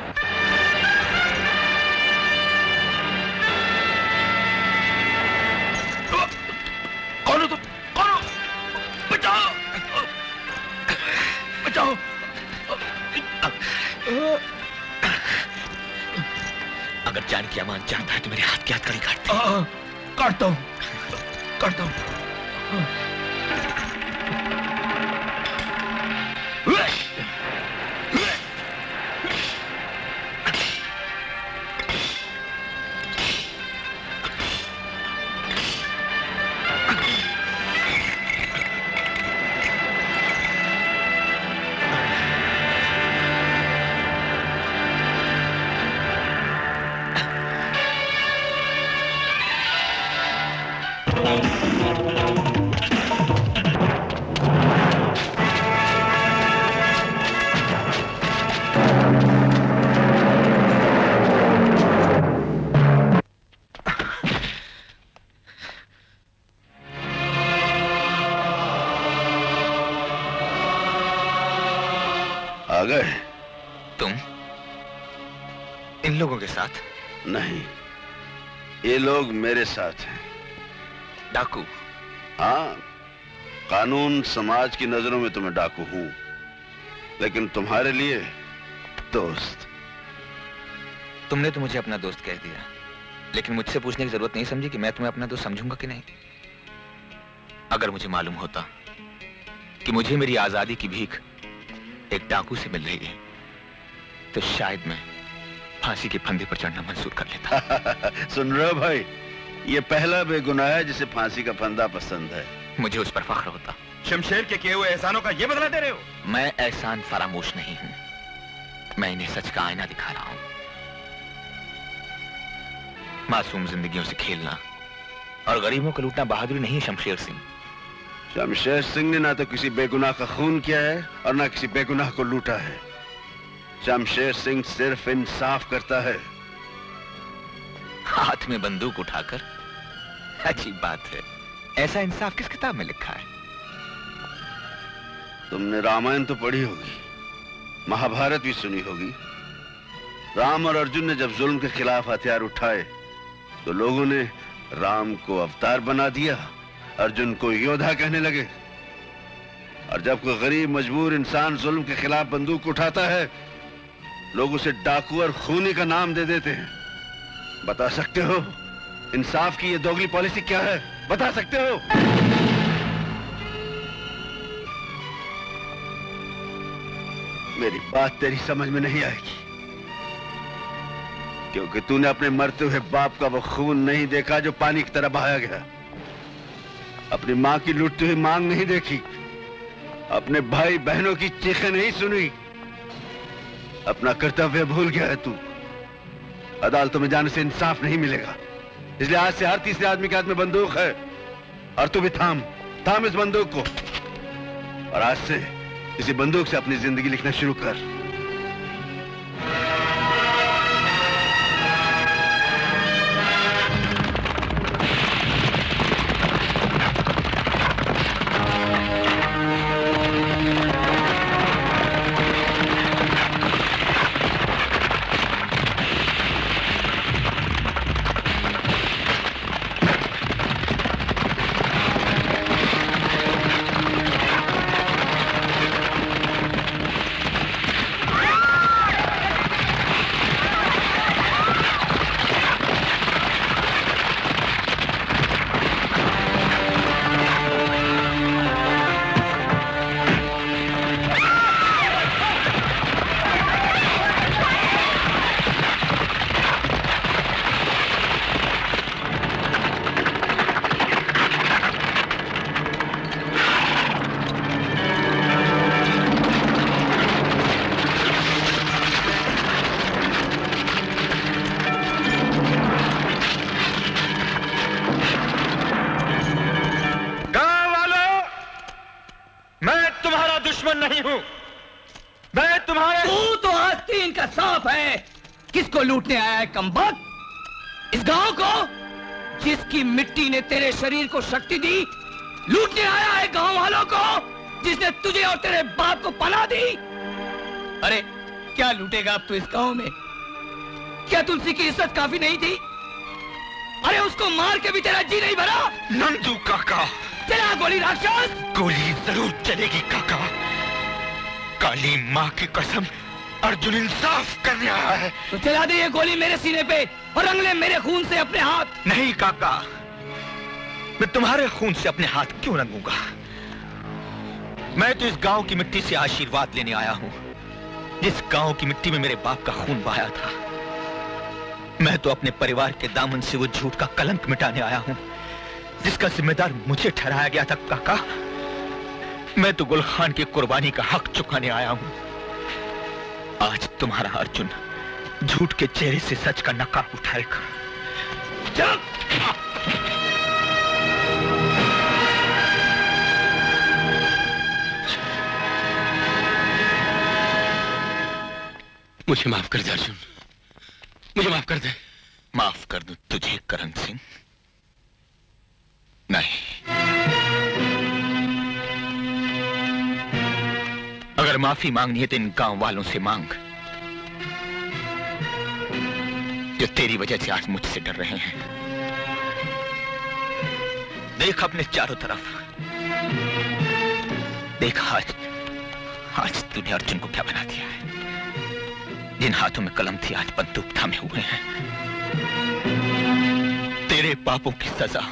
कौन हो तुम? कौन हो? बचाओ! बचाओ! अगर जानकी अमान चाहता है तो मेरे हाथ के हथकड़ी काट दे। काटता हूँ, काटता हूँ। तुम इन लोगों के साथ? नहीं, ये लोग मेरे साथ हैं। डाकू? हाँ, कानून समाज की नजरों में तो मैं डाकू हूं, लेकिन तुम्हारे लिए दोस्त। तुमने तो मुझे अपना दोस्त कह दिया, लेकिन मुझसे पूछने की जरूरत नहीं समझी कि मैं तुम्हें अपना दोस्त समझूंगा कि नहीं। अगर मुझे मालूम होता कि मुझे मेरी आजादी की भीख एक डाकू से मिल रही है तो शायद मैं फांसी के फंदे पर चढ़ना मंजूर कर लेता। सुन रहे हो भाई, ये पहला बेगुनाह है जिसे फांसी का फंदा पसंद है। मुझे उस पर फख्र होता। शमशेर के किए हुए एहसानों का ये बदला दे रहे हो? मैं एहसान फरामोश नहीं हूं, मैं इन्हें सच का आईना दिखा रहा हूं। मासूम जिंदगियों से खेलना और गरीबों को लूटना बहादुरी नहीं है शमशेर सिंह। शमशेर सिंह ने ना तो किसी बेगुनाह का खून किया है और ना किसी बेगुनाह को लूटा है। शमशेर सिंह सिर्फ इंसाफ करता है। हाथ में बंदूक उठाकर? अजीब बात है, ऐसा इंसाफ किस किताब में लिखा है? तुमने रामायण तो पढ़ी होगी, महाभारत भी सुनी होगी। राम और अर्जुन ने जब जुल्म के खिलाफ हथियार उठाए तो लोगों ने राम को अवतार बना दिया, अर्जुन को योद्धा कहने लगे। और जब कोई गरीब मजबूर इंसान जुल्म के खिलाफ बंदूक उठाता है, लोग उसे डाकू और खूनी का नाम दे देते हैं। बता सकते हो इंसाफ की ये दोगली पॉलिसी क्या है? बता सकते हो? मेरी बात तेरी समझ में नहीं आएगी, क्योंकि तूने अपने मरते हुए बाप का वो खून नहीं देखा जो पानी की तरह बहाया गया, अपनी मां की लुटती हुई मांग नहीं देखी, अपने भाई बहनों की चीखें नहीं सुनी, अपना कर्तव्य भूल गया है तू। अदालतों में जाने से इंसाफ नहीं मिलेगा, इसलिए आज से हर तीसरे आदमी के हाथ में बंदूक है और तू भी थाम इस बंदूक को और आज से इसी बंदूक से अपनी जिंदगी लिखना शुरू कर। लूटने आया है कमबख्त? इस गांव को जिसकी मिट्टी ने तेरे शरीर को शक्ति दी, लूटने आया है गांव वालों को जिसने तुझे और तेरे बाप को पनाह दी। अरे क्या लूटेगा अब तू इस गांव में? क्या तुलसी की इज्जत काफी नहीं थी? अरे उसको मार के भी तेरा जी नहीं भरा? नंदू काका, चला गोली राक्षस। गोली जरूर चलेगी काका। काली माँ की कसम, अर्जुन इंसाफ करने आया है। तो चला दे ये गोली मेरे सीने पे और रंग ले मेरे खून से अपने हाथ। नहीं काका, मैं तुम्हारे खून से अपने हाथ क्यों रंगूंगा? मैं तो इस गांव की मिट्टी से आशीर्वाद लेने आया हूं, जिस गांव की मिट्टी में मेरे बाप का खून बहाया था। मैं तो अपने परिवार के दामन से वो झूठ का कलंक मिटाने आया हूं, जिसका जिम्मेदार मुझे ठहराया गया था। काका, मैं तो गुल खान की कुर्बानी का हक चुकाने आया हूं। आज तुम्हारा अर्जुन झूठ के चेहरे से सच का नकाब उठाएगा। मुझे माफ कर दे अर्जुन, मुझे माफ कर दे। माफ कर दूं तुझे करण सिंह? नहीं, अगर माफी मांगनी है तो इन गांव वालों से मांग, जो तेरी वजह से आज मुझसे डर रहे हैं। देख अपने चारों तरफ, देख आज तूने अर्जुन को क्या बना दिया है। जिन हाथों में कलम थी आज बंदूक थामे हुए हैं। तेरे पापों की सजा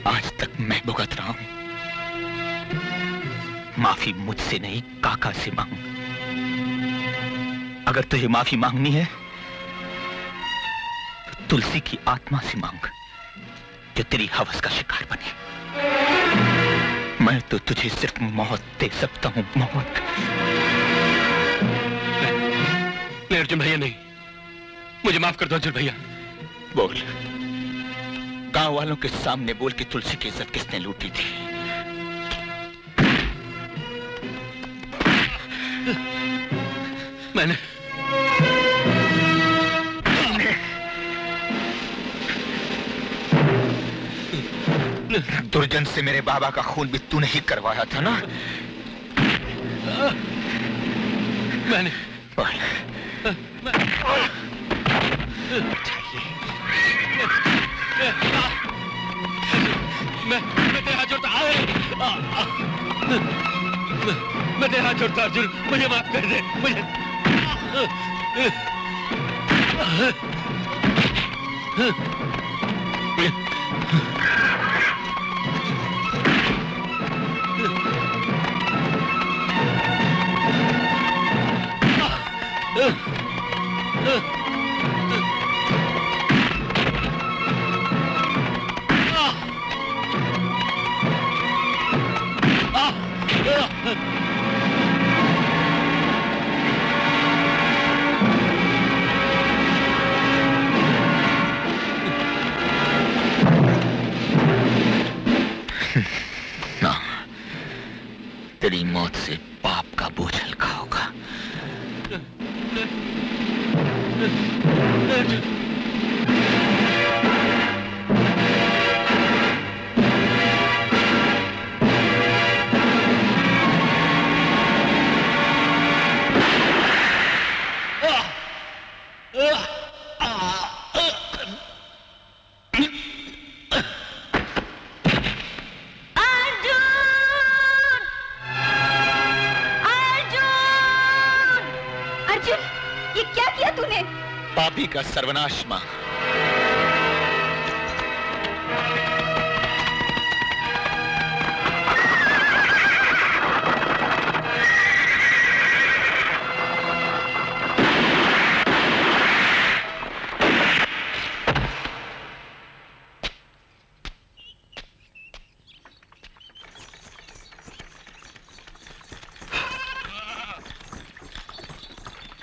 आज तक मैं भुगत रहा हूं। माफी मुझसे नहीं, काका से मांग। अगर तुझे माफी मांगनी है तो तुलसी की आत्मा से मांग, जो तेरी हवस का शिकार बने। मैं तो तुझे सिर्फ मौत दे सकता हूं, मौत। नहीं अर्जुन भैया, नहीं, मुझे माफ कर दो अर्जुन भैया। बोल, गांव वालों के सामने बोल कि तुलसी की इज्जत किसने लूटी थी। मैंने दुर्जन से मेरे बाबा का खून भी तूने ही करवाया था ना? मैंने मैं तेरे हाथ जोड़ता, मैं तेरे हाथ जोड़ता अर्जुन, मुझे माफ कर दे। मुझे पापी का सर्वनाश मां।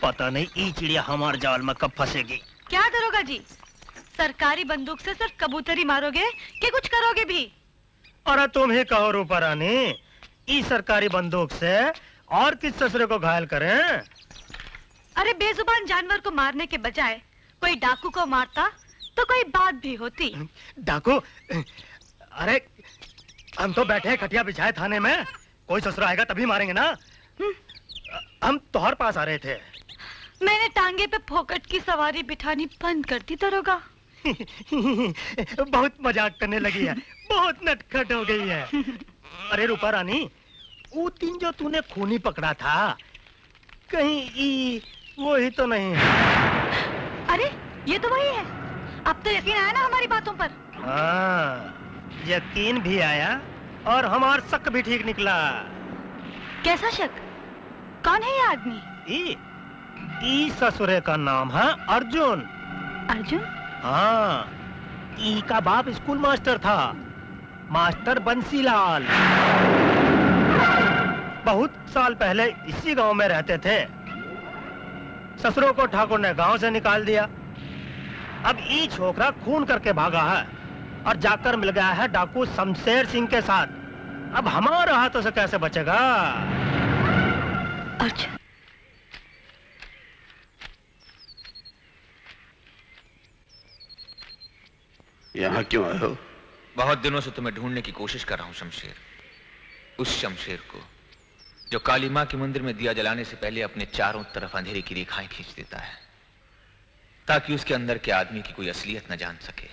पता नहीं ई चिड़िया हमारे जाल में कब फंसेगी। क्या दरोगा जी, सरकारी बंदूक से सिर्फ कबूतरी मारोगे कि कुछ करोगे भी? अरे तुम ही कहो रूपा रानी, ई सरकारी बंदूक से और किस ससुरे को घायल करें? अरे बेजुबान जानवर को मारने के बजाय कोई डाकू को मारता तो कोई बात भी होती। डाकू? अरे हम तो बैठे हैं खटिया बिछाए थाने में, कोई ससुरा आएगा तभी मारेंगे ना। हम तोहर पास आ रहे थे। मैंने टांगे पे फोकट की सवारी बिठानी बंद कर दी दरोगा। बहुत मजाक करने लगी है, बहुत नटखट हो गई है। अरे रूपा रानी, वो दिन जो तूने खूनी पकड़ा था, कहीं वो ही तो नहीं? अरे ये तो वही है। अब तो यकीन आया ना हमारी बातों पर? हाँ, यकीन भी आया और हमारा शक भी ठीक निकला। कैसा शक? कौन है ये आदमी? ई ससुरे का नाम है अर्जुन। अर्जुन? हाँ, ई का बाप स्कूल मास्टर था, मास्टर बंसीलाल। बहुत साल पहले इसी गांव में रहते थे। ससुरों को ठाकुर ने गांव से निकाल दिया। अब ई छोकरा खून करके भागा है और जाकर मिल गया है डाकू शमशेर सिंह के साथ। अब हमारे हाथों से कैसे बचेगा? अच्छा, यहाँ क्यों आए हो? बहुत दिनों से तुम्हें ढूंढने की कोशिश कर रहा हूं शमशेर। उस शमशेर को जो काली मां के मंदिर में दिया जलाने से पहले अपने चारों तरफ अंधेरे की रेखाएं खींच देता है, ताकि उसके अंदर के आदमी की कोई असलियत न जान सके।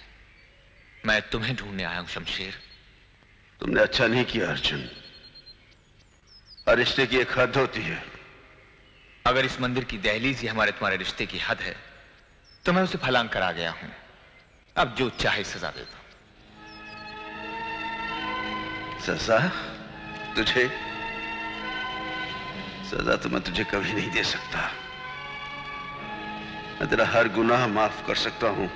मैं तुम्हें ढूंढने आया हूं शमशेर। तुमने अच्छा नहीं किया अर्जुन। हर रिश्ते की एक हद होती है। अगर इस मंदिर की दहलीज ही हमारे तुम्हारे रिश्ते की हद है तो मैं उसे फलांग कर आ गया हूं। अब जो चाहे सजा दे दो। सजा? तुझे? सजा तो मैं तुझे कभी नहीं दे सकता। मैं तेरा हर गुनाह माफ कर सकता हूं।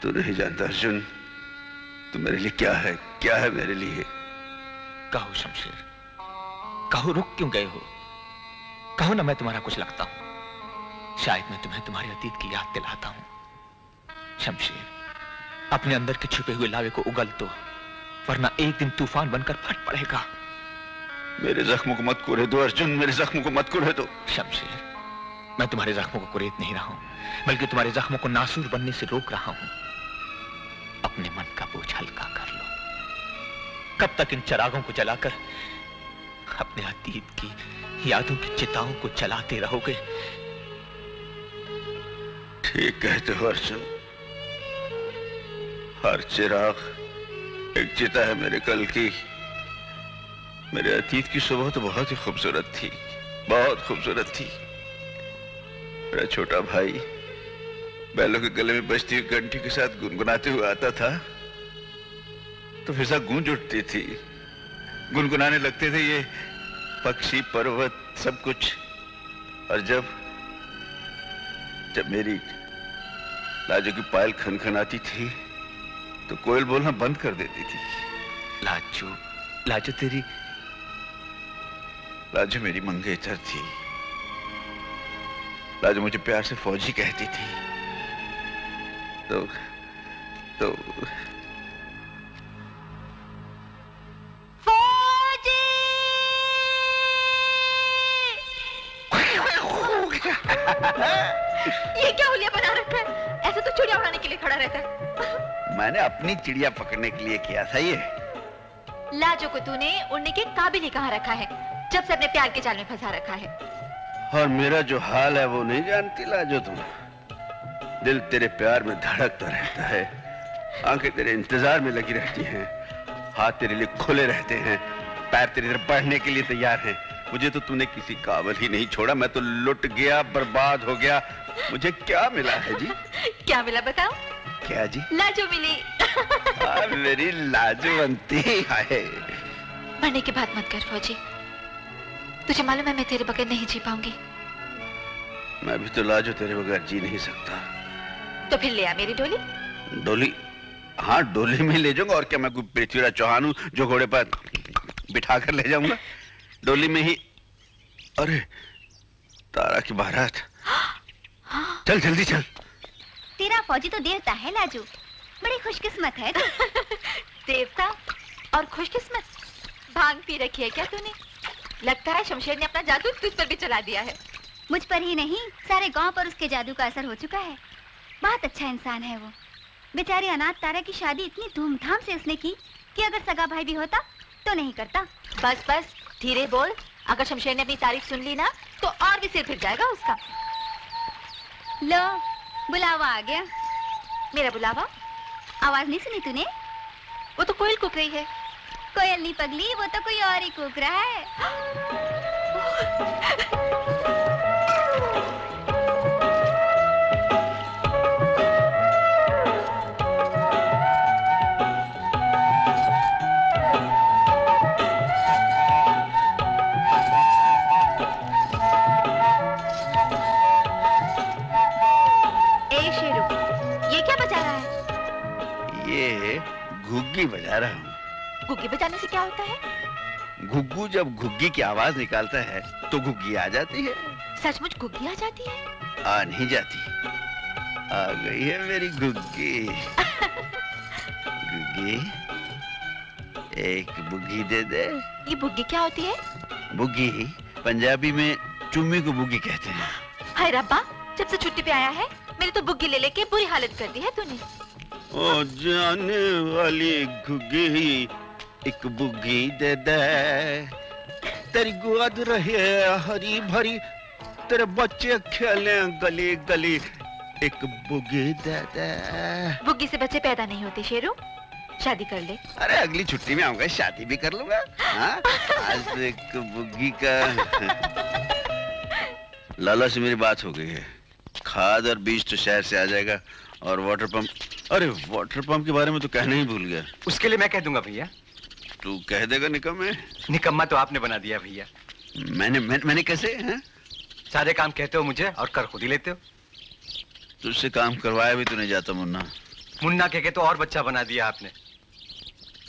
तू नहीं जानता अर्जुन, तू मेरे लिए क्या है मेरे लिए। कहो शमशेर, कहो रुक क्यों गए हो? कहो ना मैं तुम्हारा कुछ लगता हूं। शायद मैं तुम्हें तुम्हारे अतीत की याद दिलाता हूं। शमशेर, अपने अंदर के छुपे हुए लावे को उगल दो, वरना एक दिन तूफान बनकर फट पड़ेगा। मेरे जख्मों को मत कुरेद दो अर्जुन, मेरे जख्मों को मत कुरेद दो। शमशेर, मैं तुम्हारे जख्मों को कुरेद नहीं रहा हूं, बल्कि तुम्हारे जख्मों को नासूर बनने से रोक रहा हूं। अपने मन का बोझ हल्का कर लो। कब तक इन चिरागों को जलाकर अपने अतीत की यादों की चिताओं को जलाते रहोगे? ठीक कहते हो अर्जुन। हर चिराग एक चिता है मेरे कल की। मेरे अतीत की सुबह तो बहुत ही खूबसूरत थी, बहुत खूबसूरत थी। मेरा छोटा भाई बैलों के गले में बजती हुई घंटी के साथ गुनगुनाते हुए आता था तो फिजा गूंज उठती थी। गुनगुनाने लगते थे ये पक्षी, पर्वत, सब कुछ। और जब मेरी लाजो की पायल खनखनाती थी तो कोयल बोलना बंद कर देती थी। लाजो तेरी? लाजो मेरी मंगेतर थी। लाजो मुझे प्यार से फौजी कहती थी। तो ये क्या हुलिया बना रखा है? ऐसे तो चिड़िया उड़ाने के लिए खड़ा रहता है। मैंने अपनी चिड़िया पकड़ने के लिए किया था ये। लाजो को तूने उड़ने के काबिल ही कहाँ रखा है, जब से अपने प्यार के जाल में फंसा रखा है। और मेरा जो हाल है वो नहीं जानती लाजो तुम। दिल तेरे प्यार में धड़कता रहता है, आंखें तेरे इंतजार में लगी रहती हैं, हाथ तेरे लिए खुले रहते हैं, पैर तेरी तरफ बढ़ने के लिए तैयार हैं। मुझे तो तूने किसी काबिल ही नहीं छोड़ा, मैं तो लुट गया, बर्बाद हो गया। मुझे क्या मिला है जी? क्या मिला बताओ? क्या जी? लाजो मिली। मेरी लाजवंती है। मरने की बात मत कर फौजी, तुझे मालूम है मैं तेरे बगैर नहीं जी पाऊंगी। मैं भी तो लाजो तेरे बगैर जी नहीं सकता। तो फिर ले आ मेरी डोली। डोली? हाँ डोली में ले जाऊंगा, और क्या मैं कोई पृथ्वीराज चौहान हूँ जो घोड़े पर बिठा कर ले जाऊंगा? डोली में ही। अरे तारा की बारात। चल जल्दी चल। तेरा फौजी तो देवता है लाजू, बड़ी खुशकिस्मत है तू। देवता और खुशकिस्मत? भांग पी रखी है क्या तूने? लगता है शमशेर ने अपना जादू तुझ पर भी चला दिया है। मुझ पर ही नहीं, सारे गांव पर उसके जादू का असर हो चुका है। बहुत अच्छा इंसान है वो। बेचारी अनाथ तारा की शादी इतनी धूमधाम से उसने की कि अगर सगा भाई भी होता तो नहीं करता। बस बस धीरे बोल, अगर शमशेर ने अपनी तारीफ सुन ली ना तो और भी सिर फिर जाएगा उसका। लो बुलावा आ गया। मेरा बुलावा? आवाज नहीं सुनी तूने? वो तो कोयल कूक रही है। कोयल नहीं पगली, वो तो कोई और ही कूक रहा है। घुग्गी बजा रहा हूँ। घुग्गी बजाने से क्या होता है? घुग्गू जब घुग्गी की आवाज निकालता है तो घुग्गी आ जाती है। सचमुच घुग्गी आ जाती है? आ नहीं जाती, आ गई है मेरी घुग्गी। घुग्गी एक बुग्गी दे दे। ये बुग्गी क्या होती है? बुग्गी पंजाबी में चुम्मी को बुग्गी कहते हैं। हाय रब्बा, जब से छुट्टी पे आया है मेरी तो बुग्गी ले लेके बुरी हालत कर दी है तूने। ओ जाने वाली घुग्गी एक बुग्गी दे दे, तेरी गोद रहे हरी भरी, तेरे बच्चे खेले गली गली, एक बुग्गी दे दे। बुग्गी से बच्चे पैदा नहीं होते शेरू, शादी कर ले। अरे अगली छुट्टी में आऊंगा, शादी भी कर लूंगा। हाँ? आज तो एक बुग्गी का। लाला से मेरी बात हो गई है, खाद और बीज तो शहर से आ जाएगा, और वाटर पंप, अरे वाटर पंप के बारे में तो कहना ही भूल गया। उसके लिए मैं कह दूंगा भैया। तू कह देगा निकम्मे? निकम्मा तो आपने बना दिया भैया। मैंने कैसे? हैं? सारे काम कहते हो मुझे और कर खुद ही लेते हो। तुझसे काम करवाया भी तो नहीं जाता मुन्ना। मुन्ना कह के तो और बच्चा बना दिया आपने।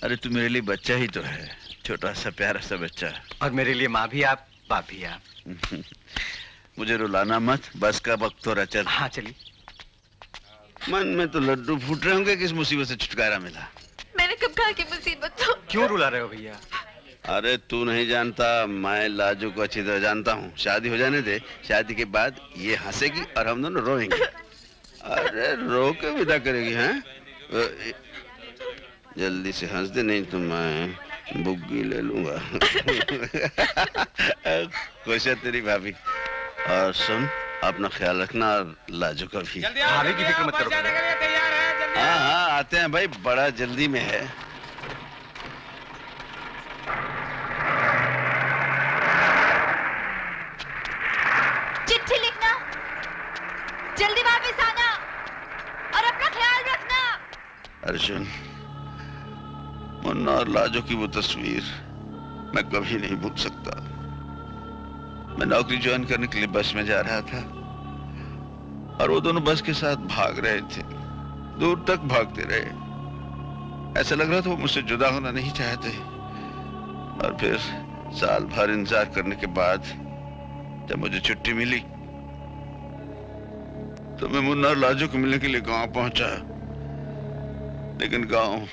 अरे तू मेरे लिए बच्चा ही तो है, छोटा सा प्यारा सा बच्चा। और मेरे लिए माँ भी आप, बाप भी आप। मुझे रुलाना मत, बस का वक्त तो रहा। चल। हाँ चलिए। मन में तो लड्डू फूट रहे होंगे, किस मुसीबत से छुटकारा मिला। मैंने कब कहा कि मुसीबत हो? क्यों रुला रहे हो भैया? अरे तू नहीं जानता, मैं लाजू को अच्छी तरह जानता हूँ। शादी हो जाने दे, शादी के बाद ये हंसेगी और हम दोनों रोएंगे। अरे रो के विदा करेगी। हैं? जल्दी से हंस दे, नहीं तो मैं बुग्गी ले लूंगा। खुश है तेरी भाभी। और सुन, अपना ख्याल रखना, और लाजू का भी। भाभी की फिक्र मत करो। हाँ हाँ आते हैं भाई, बड़ा जल्दी में है। चिट्ठी लिखना, जल्दी वापस आना और अपना ख्याल रखना। अर्जुन, मुन्ना और लाजो की वो तस्वीर मैं कभी नहीं भूल सकता। मैं नौकरी ज्वाइन करने के लिए बस में जा रहा था, और वो दोनों बस के साथ भाग रहे थे, दूर तक भागते रहे। ऐसा लग रहा था वो मुझसे जुदा होना नहीं चाहते। और फिर साल भर इंतजार करने के बाद जब मुझे छुट्टी मिली तो मैं मुन्ना और लाजो को मिलने के लिए गांव पहुंचा। लेकिन गांव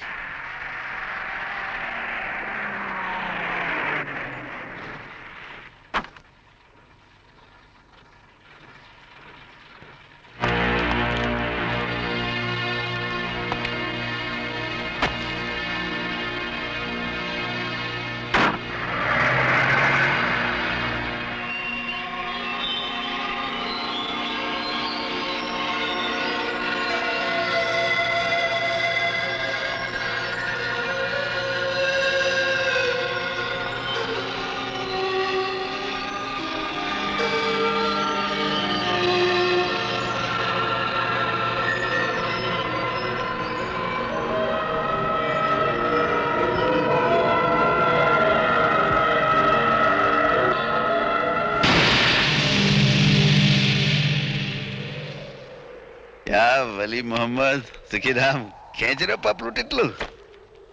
वली मोहम्मद सिकीराम खींच रहे हो पपलू टिटलू?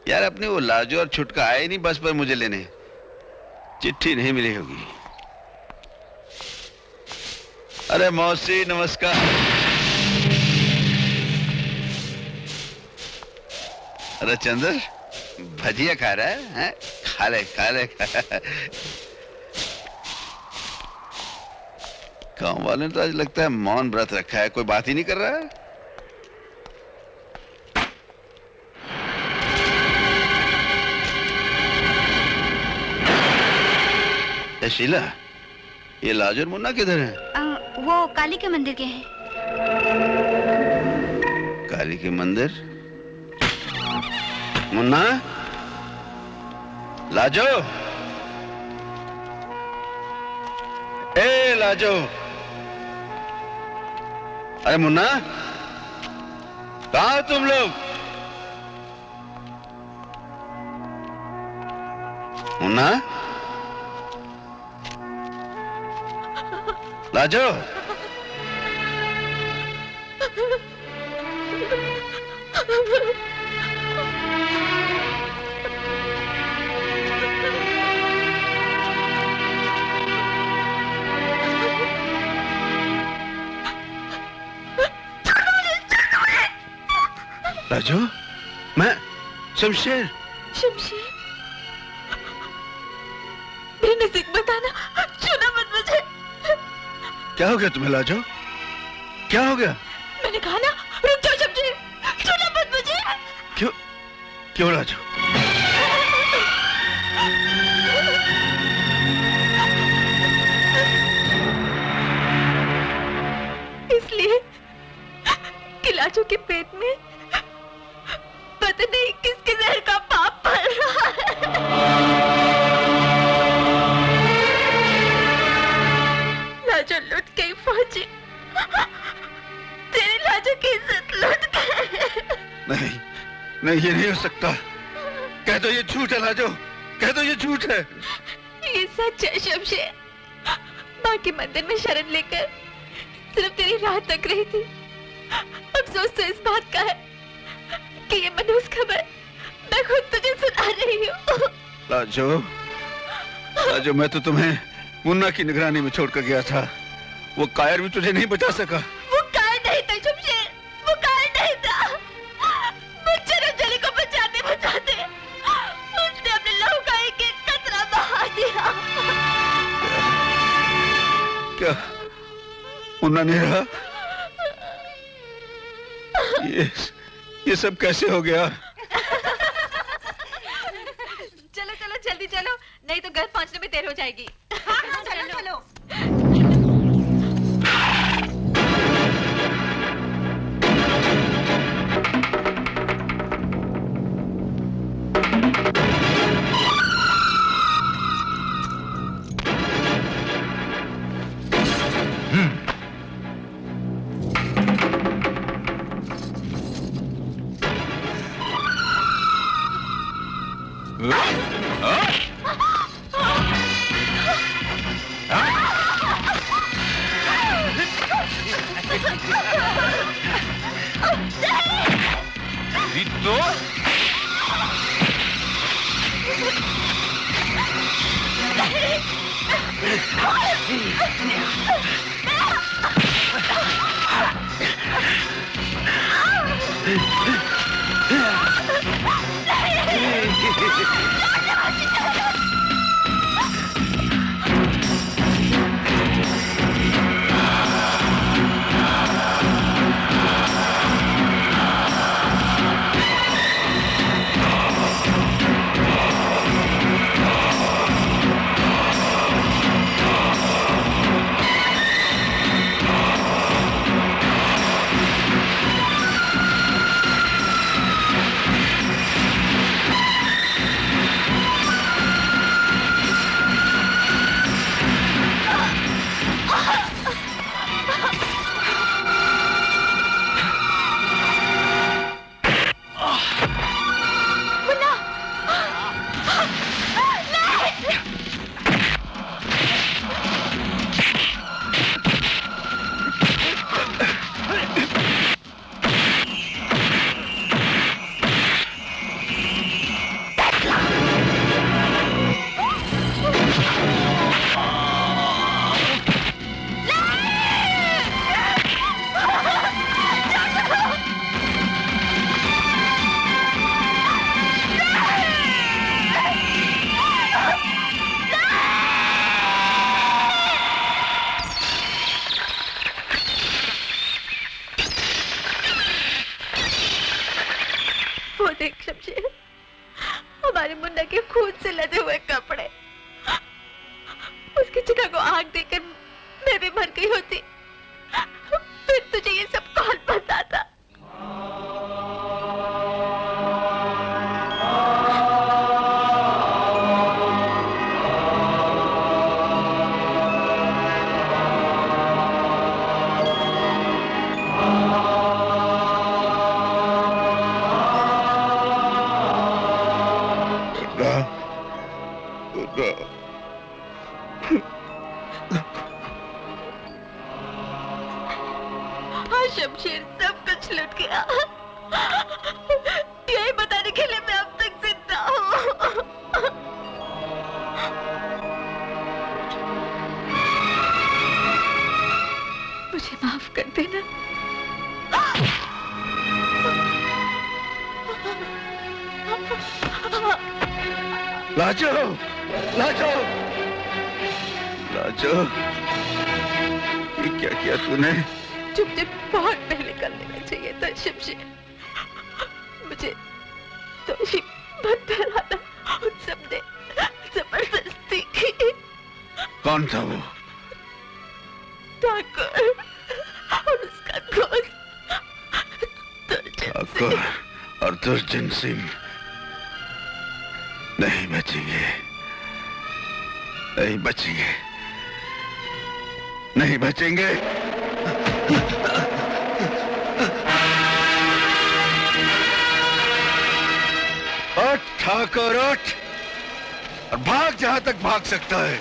यार अपने वो लाजो और छुटका आए नहीं बस पर मुझे लेने, चिट्ठी नहीं मिली होगी। अरे मौसी नमस्कार। अरे चंद्र भजिया खा रहा है? खा ले खा ले। गांव वाले ने तो आज लगता है मौन व्रत रखा है, कोई बात ही नहीं कर रहा है। शीला, ये लाजो और मुन्ना किधर हैं? वो काली के मंदिर के हैं। काली के मंदिर? मुन्ना, लाजो, ए लाजो, अरे मुन्ना, कहाँ हो तुम लोग? मुन्ना, लाजो, लाजो, मैं शमशेर। शमशेर, मेरे नजदीक बताना, छूना मत मुझे। क्या हो गया तुम्हें लाजो? क्या हो गया? मैंने कहा ना रुक जाओ शमशेर, छूना मत मुझे। क्यों क्यों लाजो? इसलिए कि लाजो के पेट में पता नहीं किसके जहर का पाप पड़ रहा है। लाजो लुट गई फौजी, तेरी लाजो की इज्जत लुट गई। नहीं नहीं, ये नहीं हो सकता। कह दो ये झूठ है लाजो, कह दो ये झूठ है। ये सच है शमशेर। माँ के मंदिर में शरण लेकर सिर्फ तेरी राह तक रही थी। अफसोस तो इस बात का है कि ये मनहूस खबर मैं खुद तुझे सुना रही हूँ। लाजो, लाजो, मैं तो तुम्हें मुन्ना की निगरानी में छोड़कर गया था। वो कायर भी तुझे नहीं बचा सका। वो कायर नहीं था शमशेर, वो कायर नहीं था। मुझे रंजली को बचाते बचाते उसने अपने लहू का एक एक कतरा बहा दिया। क्या मुन्ना नहीं रहा? ये सब कैसे हो गया? चलो चलो जल्दी चलो, नहीं तो घर पहुंचने में देर हो जाएगी। चलो चलो। खून से लदे हुए कपड़े। उसकी जगह को आग देकर मैं भी मर गई होती, फिर तुझे ये सब कौन बताता? शमशेर, सब कुछ लुट गया। यही बताने के लिए मैं अब तक जिंदा हूँ। मुझे माफ कर देना। लाजो, लाजो, लाजो, ये क्या किया तूने? मुझे बहुत पहले कर लेना चाहिए था शमशेर। मुझे तो ही बदलाना उन सबने जबरदस्ती की। कौन था वो? ठाकुर और उसका दोस्त ठाकुर और दुर्जन सिंह नहीं बचेंगे, नहीं बचेंगे, नहीं बचेंगे। उठ ठाकुर, उठ और भाग जहां तक भाग सकता है।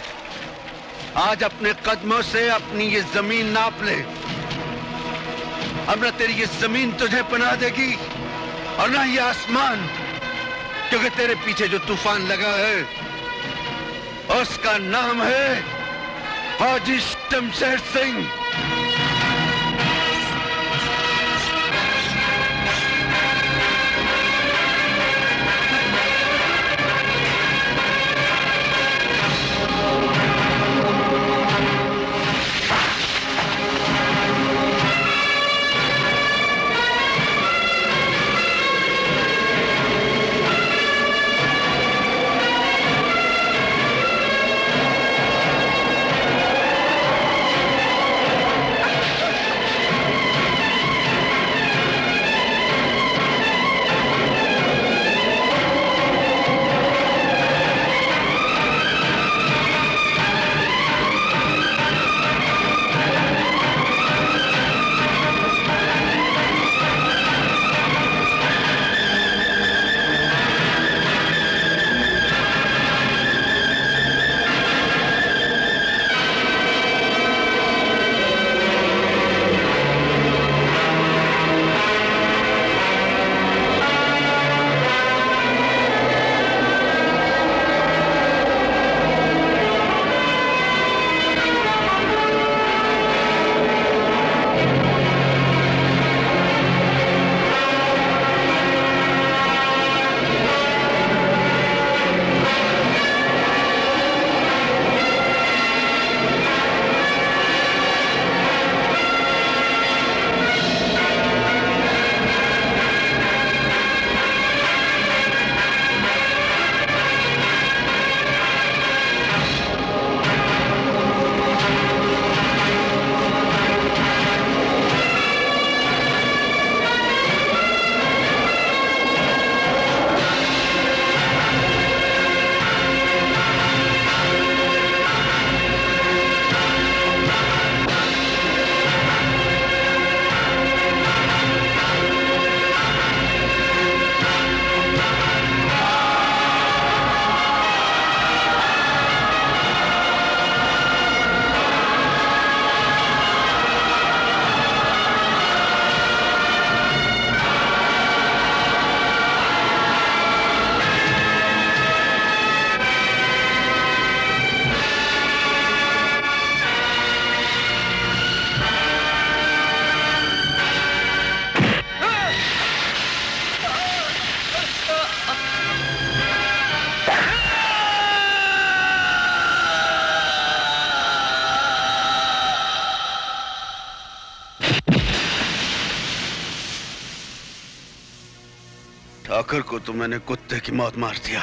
आज अपने कदमों से अपनी ये जमीन नाप ले। अब ना तेरी ये जमीन तुझे पनाह देगी और ना ये आसमान, क्योंकि तेरे पीछे जो तूफान लगा है उसका नाम है हाजी शमशेर सिंह। ठाकुर को तो मैंने कुत्ते की मौत मार दिया,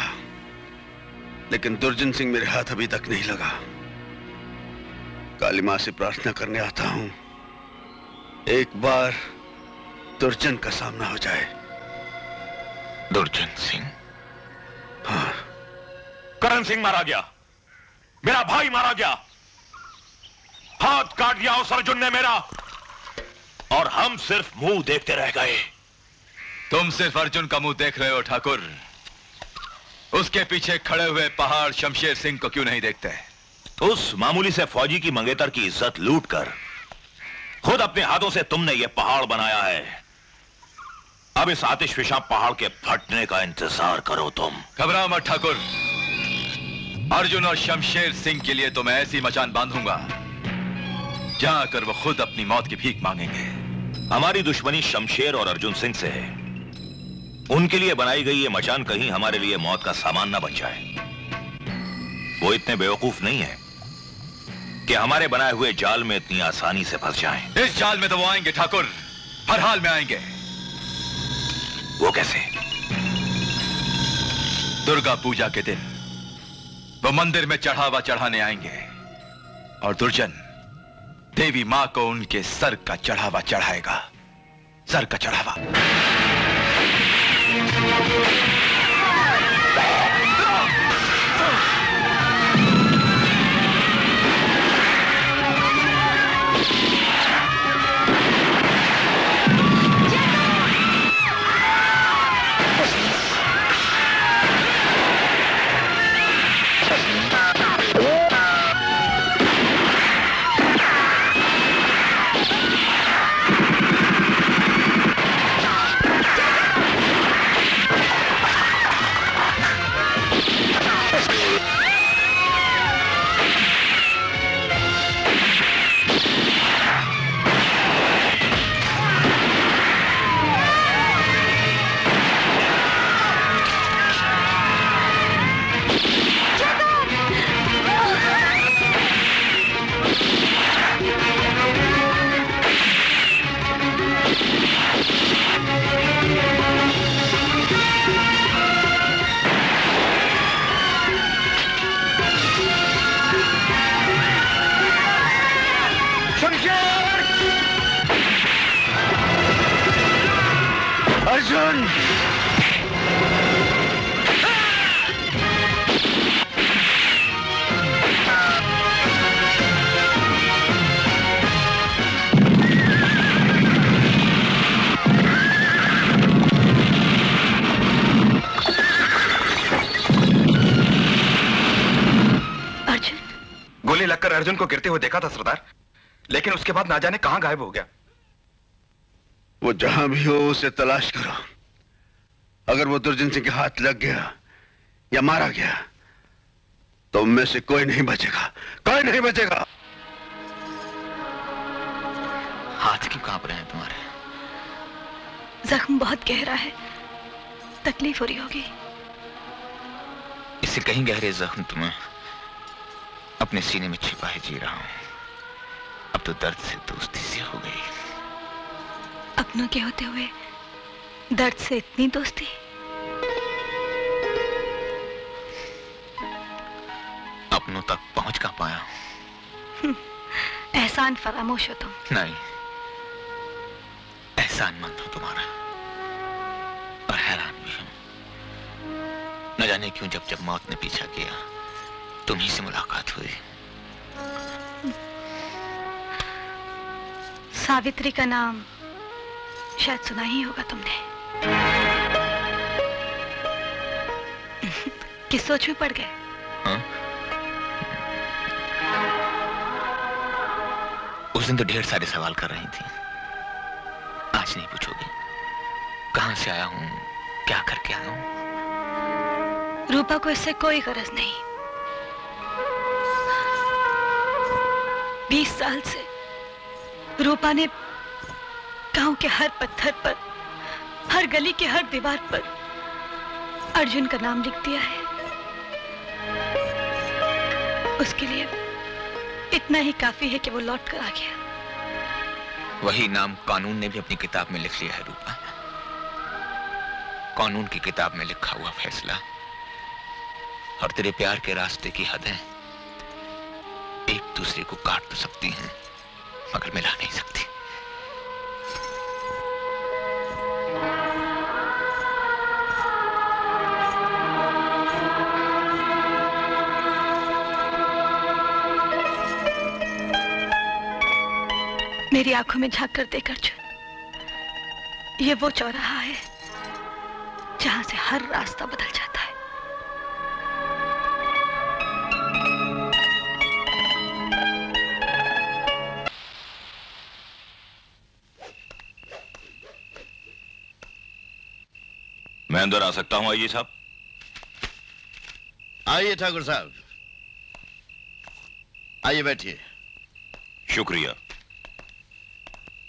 लेकिन दुर्जन सिंह मेरे हाथ अभी तक नहीं लगा। काली मां से प्रार्थना करने आता हूं, एक बार दुर्जन का सामना हो जाए। दुर्जन सिंह? हाँ। करण सिंह मारा गया, मेरा भाई मारा गया, हाथ काट दिया उस अर्जुन ने मेरा, और हम सिर्फ मुंह देखते रह गए। तुम सिर्फ अर्जुन का मुंह देख रहे हो ठाकुर, उसके पीछे खड़े हुए पहाड़ शमशेर सिंह को क्यों नहीं देखते? उस मामूली से फौजी की मंगेतर की इज्जत लूटकर खुद अपने हाथों से तुमने यह पहाड़ बनाया है। अब इस आतिशफिशा पहाड़ के फटने का इंतजार करो तुम। घबराओ मत ठाकुर, अर्जुन और शमशेर सिंह के लिए तो मैं ऐसी मचान बांधूंगा जहां आकर वो खुद अपनी मौत की भीख मांगेंगे। हमारी दुश्मनी शमशेर और अर्जुन सिंह से है, उनके लिए बनाई गई ये मचान कहीं हमारे लिए मौत का सामान ना बन जाए। वो इतने बेवकूफ नहीं है कि हमारे बनाए हुए जाल में इतनी आसानी से फंस जाएं। इस जाल में तो वो आएंगे ठाकुर, हर हाल में आएंगे। वो कैसे? दुर्गा पूजा के दिन वो मंदिर में चढ़ावा चढ़ाने आएंगे और दुर्जन देवी मां को उनके सर का चढ़ावा चढ़ाएगा। सर का चढ़ावा। अर्जुन! गोली लगकर अर्जुन को गिरते हुए देखा था सरदार, लेकिन उसके बाद ना जाने कहां गायब हो गया। वो जहां भी हो उसे तलाश करो। अगर वो दुर्जन सिंह के हाथ लग गया या मारा गया तो उनमें से कोई नहीं बचेगा, कोई नहीं बचेगा। हाथ क्यों कांप रहे हैं तुम्हारे? जख्म बहुत गहरा है, तकलीफ हो रही होगी। इससे कहीं गहरे जख्म तुम्हें अपने सीने में छिपाए जी रहा हूं। अब तो दर्द से दोस्ती सी हो गई। अपनों के होते हुए दर्द से इतनी दोस्ती? अपनों तक पहुंच कहां पाया? एहसान फरामोश हो तुम। नहीं, एहसान मंद हो तुम्हारा, और हैरान भी हूं। न जाने क्यों जब जब मौत ने पीछा किया तुम्ही से मुलाकात हुई। सावित्री का नाम शायद सुना ही होगा तुमने। किस सोच में पड़ गए? हाँ? उस दिन तो ढेर सारे सवाल कर रही थी, आज नहीं पूछोगे? कहां से आया हूं, क्या करके आया हूं? रूपा को इससे कोई गरज नहीं। 20 साल से रूपा ने गांव के हर पत्थर पर, हर गली के हर दीवार पर अर्जुन का नाम लिख दिया है। उसके लिए इतना ही काफी है कि वो लौट कर आ गया। वही नाम कानून ने भी अपनी किताब में लिख लिया है रूपा। कानून की किताब में लिखा हुआ फैसला और तेरे प्यार के रास्ते की हदें एक दूसरे को काट तो सकती हैं, मगर मिला नहीं सकती। मेरी आंखों में झांक कर देख अर्जुन, ये वो चौराहा है जहां से हर रास्ता बदल जाता है। मैं अंदर आ सकता हूं आइए साहब? आइए ठाकुर साहब, आइए बैठिए। शुक्रिया।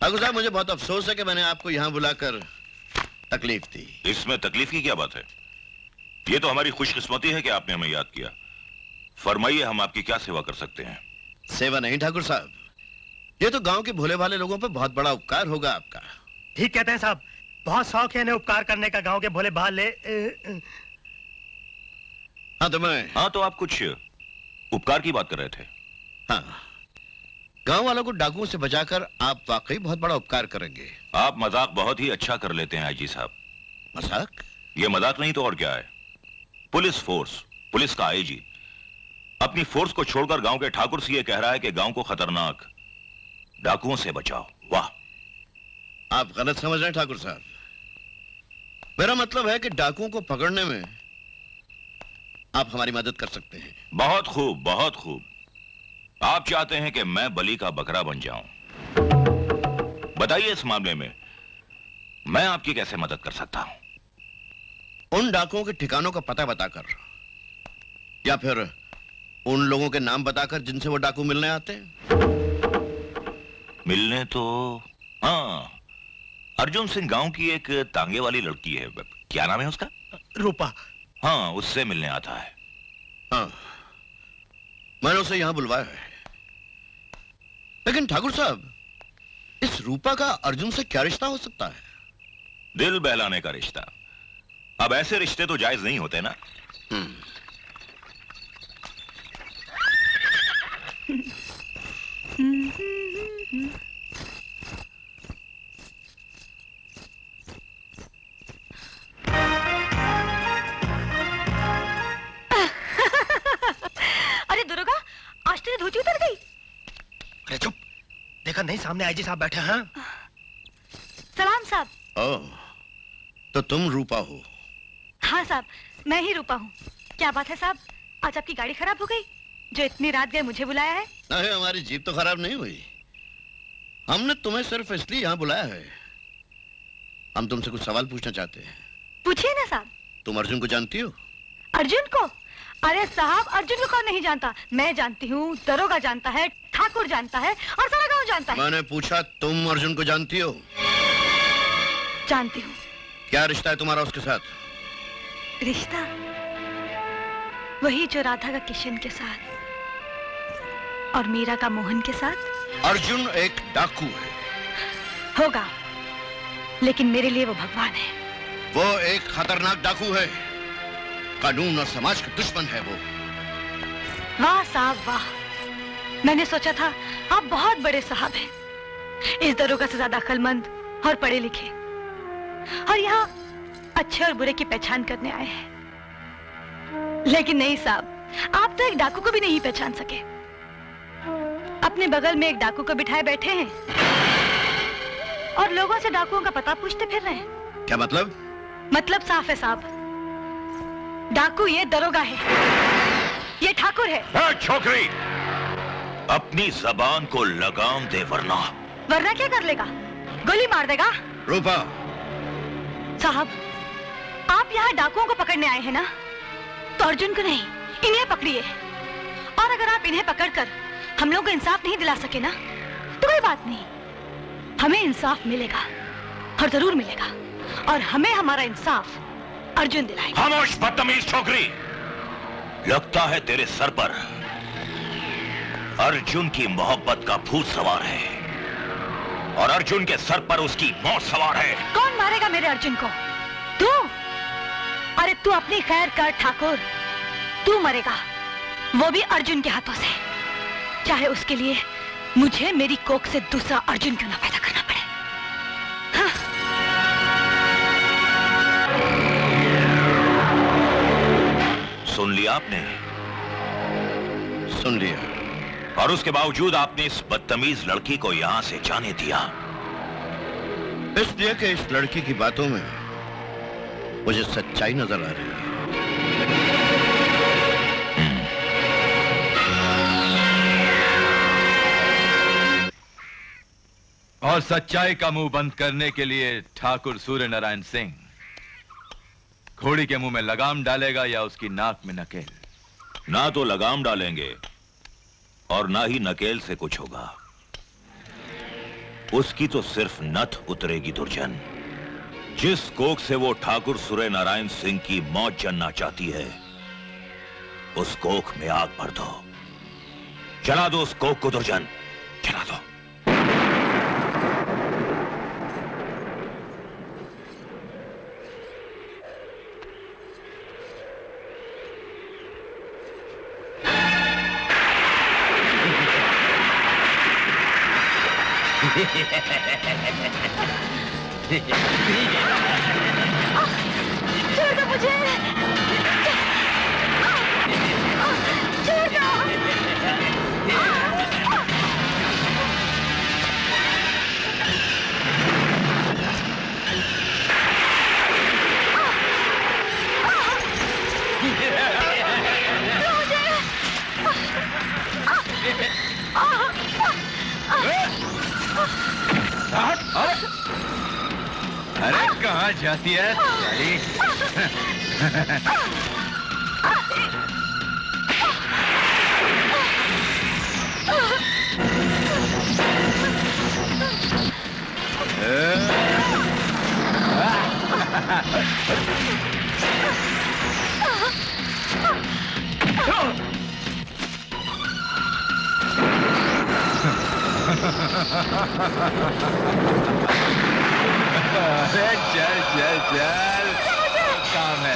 ठाकुर साहब, मुझे बहुत अफसोस है कि मैंने आपको यहां बुलाकर तकलीफ दी। इसमें तकलीफ की क्या बात है? ये तो हमारी खुशकिस्मती है कि आपने हमें याद किया। फरमाइए, हम आपकी क्या सेवा कर सकते हैं? सेवा नहीं ठाकुर साहब, ये तो गांव के भोले भाले लोगों पर बहुत बड़ा उपकार होगा आपका। ठीक कहते हैं साहब, बहुत शौक है इन्हें उपकार करने का, गांव के भोले भाले। हाँ तो आप कुछ उपकार की बात कर रहे थे। हाँ, गांव वालों को डाकुओं से बचाकर आप वाकई बहुत बड़ा उपकार करेंगे। आप मजाक बहुत ही अच्छा कर लेते हैं आईजी साहब। मजाक? ये मजाक नहीं तो और क्या है। पुलिस फोर्स, पुलिस का आईजी अपनी फोर्स को छोड़कर गांव के ठाकुर से ये कह रहा है कि गांव को खतरनाक डाकुओं से बचाओ। वाह! आप गलत समझ रहे हैं ठाकुर साहब। मेरा मतलब है कि डाकुओं को पकड़ने में आप हमारी मदद कर सकते हैं। बहुत खूब, बहुत खूब। आप चाहते हैं कि मैं बलि का बकरा बन जाऊं। बताइए, इस मामले में मैं आपकी कैसे मदद कर सकता हूं? उन डाकुओं के ठिकानों का पता बताकर, या फिर उन लोगों के नाम बताकर जिनसे वो डाकू मिलने आते हैं। मिलने तो हाँ, अर्जुन सिंह गांव की एक तांगे वाली लड़की है, क्या नाम है उसका? रूपा। हाँ, उससे मिलने आता है। हाँ, मैंने उसे यहां बुलवाया है। लेकिन ठाकुर साहब, इस रूपा का अर्जुन से क्या रिश्ता हो सकता है? दिल बहलाने का रिश्ता। अब ऐसे रिश्ते तो जायज नहीं होते ना। अरे दुर्गा, आज तेरी धोती उतर गई। अरे चुप, देखा नहीं सामने आईजी साहब बैठे हैं। सलाम साहब। ओह, तो तुम रूपा हो? हाँ साहब, मैं ही रूपा हूँ। क्या बात है साहब, आज आपकी गाड़ी खराब हो गई जो इतनी रात गए मुझे बुलाया है? नहीं, हमारी जीप तो खराब नहीं हुई। हमने तुम्हें सिर्फ इसलिए यहाँ बुलाया है, हम तुमसे कुछ सवाल पूछना चाहते हैं। पूछिए ना साहब। तुम अर्जुन को जानती हो? अर्जुन को? अरे साहब, अर्जुन को कौन नहीं जानता? मैं जानती हूँ, दरोगा जानता है, ठाकुर जानता है और सारा गांव जानता है। मैंने पूछा, तुम अर्जुन को जानती हो? जानती हूँ। क्या रिश्ता है तुम्हारा उसके साथ? रिश्ता वही जो राधा का किशन के साथ और मीरा का मोहन के साथ। अर्जुन एक डाकू है। होगा, लेकिन मेरे लिए वो भगवान है। वो एक खतरनाक डाकू है, कानून और समाज का दुश्मन है वो। वाह साहब वाह, मैंने सोचा था आप बहुत बड़े साहब हैं, इस दरोगा से ज्यादा अक्लमंद और पढ़े लिखे, और यहाँ अच्छे और बुरे की पहचान करने आए हैं। लेकिन नहीं साहब, आप तो एक डाकू को भी नहीं पहचान सके। अपने बगल में एक डाकू को बिठाए बैठे हैं और लोगों से डाकुओं का पता पूछते फिर रहे हैं। क्या मतलब? मतलब साफ है साहब, डाकू ये दरोगा है, ये ठाकुर है। छोकरी, अपनी जबान को लगाम दे, वरना क्या कर लेगा? गोली मार देगा। रूपा साहब, आप यहाँ डाकुओं को पकड़ने आए हैं ना, तो अर्जुन को नहीं, इन्हें पकड़िए। और अगर आप इन्हें पकड़कर हम लोगों को इंसाफ नहीं दिला सके ना, तो कोई बात नहीं, हमें इंसाफ मिलेगा और जरूर मिलेगा, और हमें हमारा इंसाफ अर्जुन दिलाएगा। खामोश बदतमीज छोकरी, लगता है तेरे सर पर अर्जुन की मोहब्बत का भूत सवार है, और अर्जुन के सर पर उसकी मौत सवार है। कौन मारेगा मेरे अर्जुन को? तू? अरे तू अपनी खैर कर ठाकुर, तू मरेगा, वो भी अर्जुन के हाथों से, चाहे उसके लिए मुझे मेरी कोख से दूसरा अर्जुन क्यों ना पैदा करना पड़े। हाँ। सुन लिया आपने? सुन लिया। और उसके बावजूद आपने इस बदतमीज लड़की को यहां से जाने दिया? इसलिए कि इस लड़की की बातों में मुझे सच्चाई नजर आ रही है। और सच्चाई का मुंह बंद करने के लिए ठाकुर सूर्य नारायण सिंह घोड़ी के मुंह में लगाम डालेगा या उसकी नाक में नकेल? ना तो लगाम डालेंगे और ना ही नकेल से कुछ होगा। उसकी तो सिर्फ नथ उतरेगी दुर्जन। जिस कोख से वो ठाकुर सूर्य नारायण सिंह की मौत जानना चाहती है, उस कोख में आग भर दो। जला दो उस कोख को दुर्जन, जला दो। छोड़ दो मुझे, छोड़ दो। अरे कहाँ जाती है अरे चल चल चल, काम है।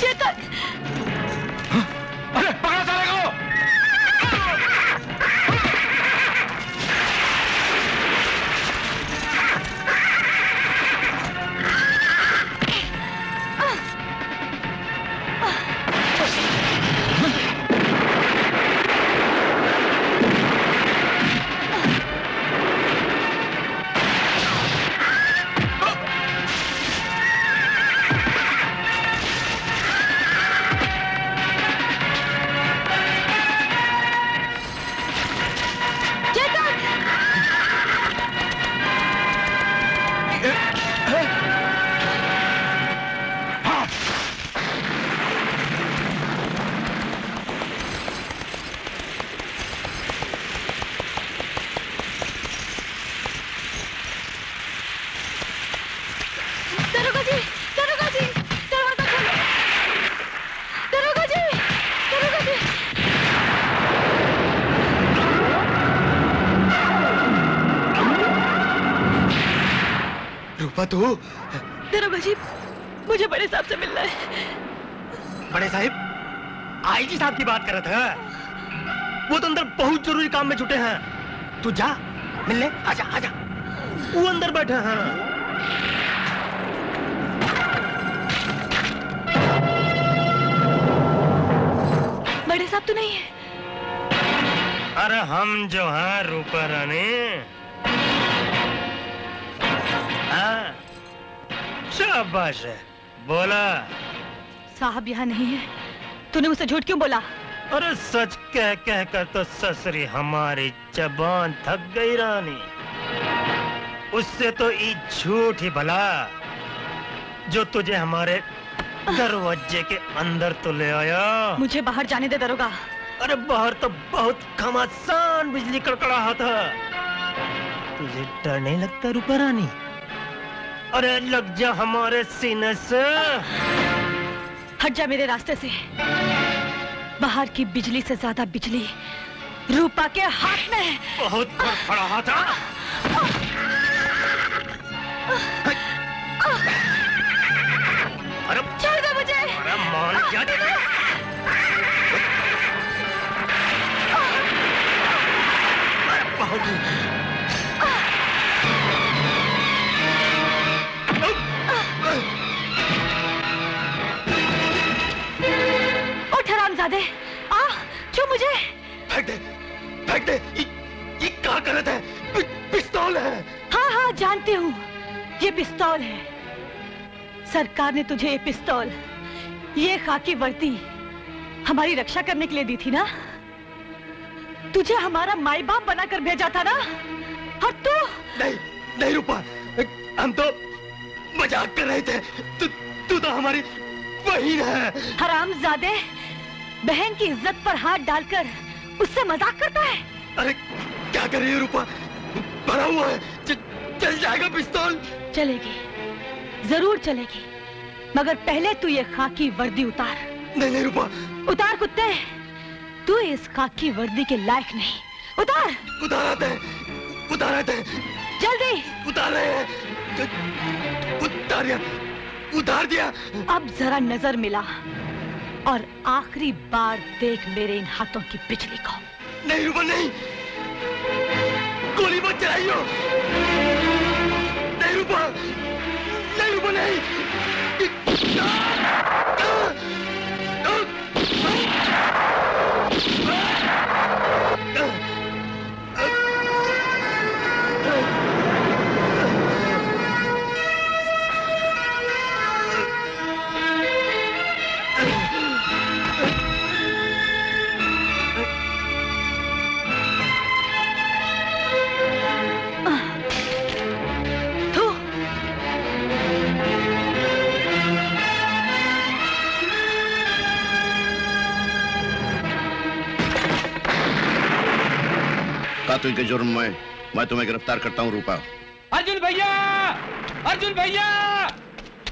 चेतन, अरे पकड़ा साले को। तू? दरोगा जी, मुझे बड़े साहब से मिलना है। बड़े साहब आईजी साहब की बात कर रहा था। वो तो अंदर बहुत जरूरी काम में जुटे हैं। तू जा मिलने, आजा आजा। वो अंदर बैठे हैं। बड़े साहब तो नहीं है? अरे हम जो हैं रूपा रानी। शाबाश है, बोला। साहब यहाँ नहीं है। तूने मुझसे झूठ क्यों बोला? अरे सच कह कह कर तो ससुरी हमारी जबान थक गई रानी। उससे तो ये झूठ ही भला जो तुझे हमारे दरवाजे के अंदर तो ले आया। मुझे बाहर जाने दे दरोगा। अरे बाहर तो बहुत घमासान बिजली कड़कड़ा था। तुझे डर नहीं लगता रूपा रानी? अरे लग जा हमारे सीने से। हट जा मेरे रास्ते से। बाहर की बिजली से ज्यादा बिजली रूपा के हाथ में है। बहुत फड़फड़ा था। अरे छोड़ दे मुझे। अरे मान जा। उठ हरामजादे, आ छू मुझे। फेंक दे, फेंक दे। ये क्या गलत है? पिस्तौल है। हाँ हाँ जानती हूँ, ये पिस्तौल है। सरकार ने तुझे ये पिस्तौल, ये खाकी वर्दी हमारी रक्षा करने के लिए दी थी ना। तुझे हमारा माई बाप बनाकर भेजा था ना, और तू नहीं रूपा, हम तो मजाक कर रहे थे। तू तो हमारी बहन है। हरामजादे, बहन की इज्जत पर हाथ डालकर उससे मजाक करता है। अरे क्या कर रही है रूपा? भरा हुआ है, चल जाएगा पिस्तौल। चलेगी, जरूर चलेगी, मगर पहले तू ये खाकी वर्दी उतार। नहीं रूपा। उतार कुत्ते, तू इस खाकी वर्दी के लायक नहीं। उतार। उतार आते हैं। जल्दी उतार रहे हैं। उतार दिया। अब जरा नजर मिला और आखिरी बार देख मेरे इन हाथों की बिजली को। नहीं रूपा नहीं, गोली मत चलाइयो। नहीं रूपा, नहीं रूपा नहीं। कातिल के जुर्म में मैं तुम्हें गिरफ्तार करता हूँ रूपा। अर्जुन भैया, अर्जुन भैया,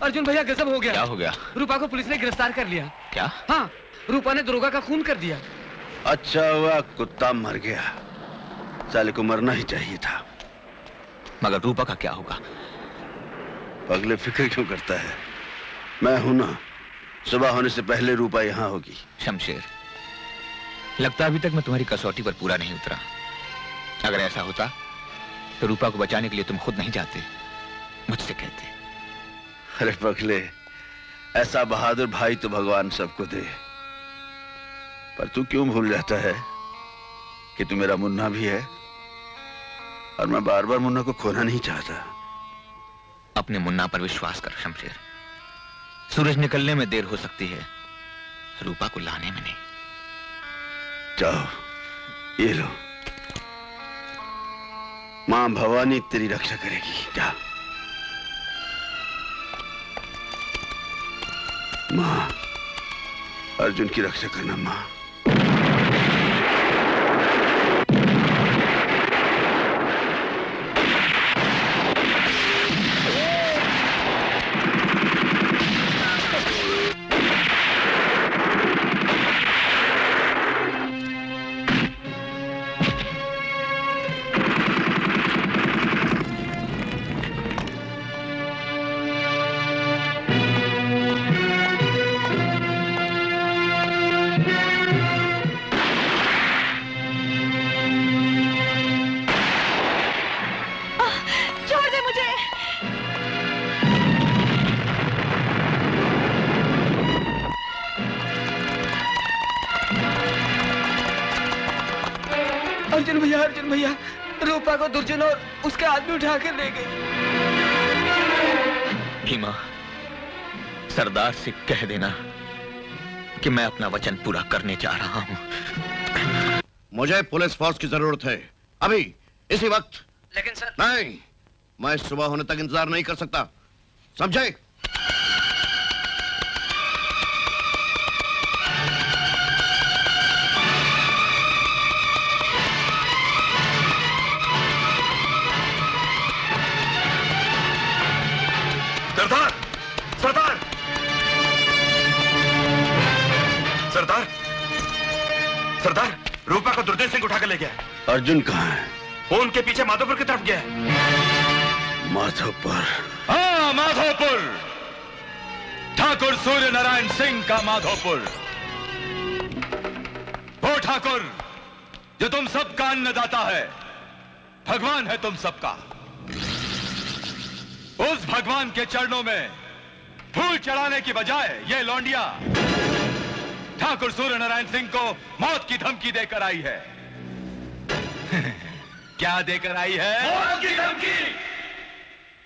अर्जुन भैया गजब हो गया। क्या हो गया? रूपा को पुलिस ने गिरफ्तार कर लिया। क्या? हाँ, रूपा ने दरोगा का खून कर दिया। अच्छा हुआ कुत्ता मर गया, साले को मरना ही चाहिए था। मगर रूपा का क्या होगा? पगले फिक्र क्यों करता है? मैं हूं ना, सुबह होने से पहले रूपा यहाँ होगी। शमशेर, लगता अभी तक मैं तुम्हारी कसौटी पर पूरा नहीं उतरा। अगर ऐसा होता तो रूपा को बचाने के लिए तुम खुद नहीं जाते, मुझसे कहते। अरे पगले, ऐसा बहादुर भाई तो भगवान सबको दे, पर तू क्यों भूल जाता है कि तू मेरा मुन्ना भी है, और मैं बार बार मुन्ना को खोना नहीं चाहता। अपने मुन्ना पर विश्वास कर शमशेर। सूरज निकलने में देर हो सकती है, रूपा को लाने में नहीं। जाओ, ये लो, मां भवानी तेरी रक्षा करेगी। जा मां, अर्जुन की रक्षा करना मां। अर्जुन भैया, रूपा को दुर्जन और उसके आदमी उठा कर ले गए। भीमा, सरदार से कह देना कि मैं अपना वचन पूरा करने जा रहा हूं। मुझे पुलिस फोर्स की जरूरत है, अभी, इसी वक्त। लेकिन सर। नहीं, मैं सुबह होने तक इंतजार नहीं कर सकता, समझे? सरदार, सरदार, सरदार, सरदार, रूपा को दुर्जन सिंह उठा कर ले गया। अर्जुन कहाँ है? वो उनके पीछे माधोपुर की तरफ गया है। माधोपुर? हाँ, माधोपुर। ठाकुर सूर्य नारायण सिंह का माधोपुर, वो ठाकुर जो तुम सबका अन्नदाता है, भगवान है तुम सबका। उस भगवान के चरणों में फूल चढ़ाने की बजाय ये लौंडिया ठाकुर सूर्य नारायण सिंह को मौत की धमकी देकर आई है। क्या देकर आई है? मौत की धमकी।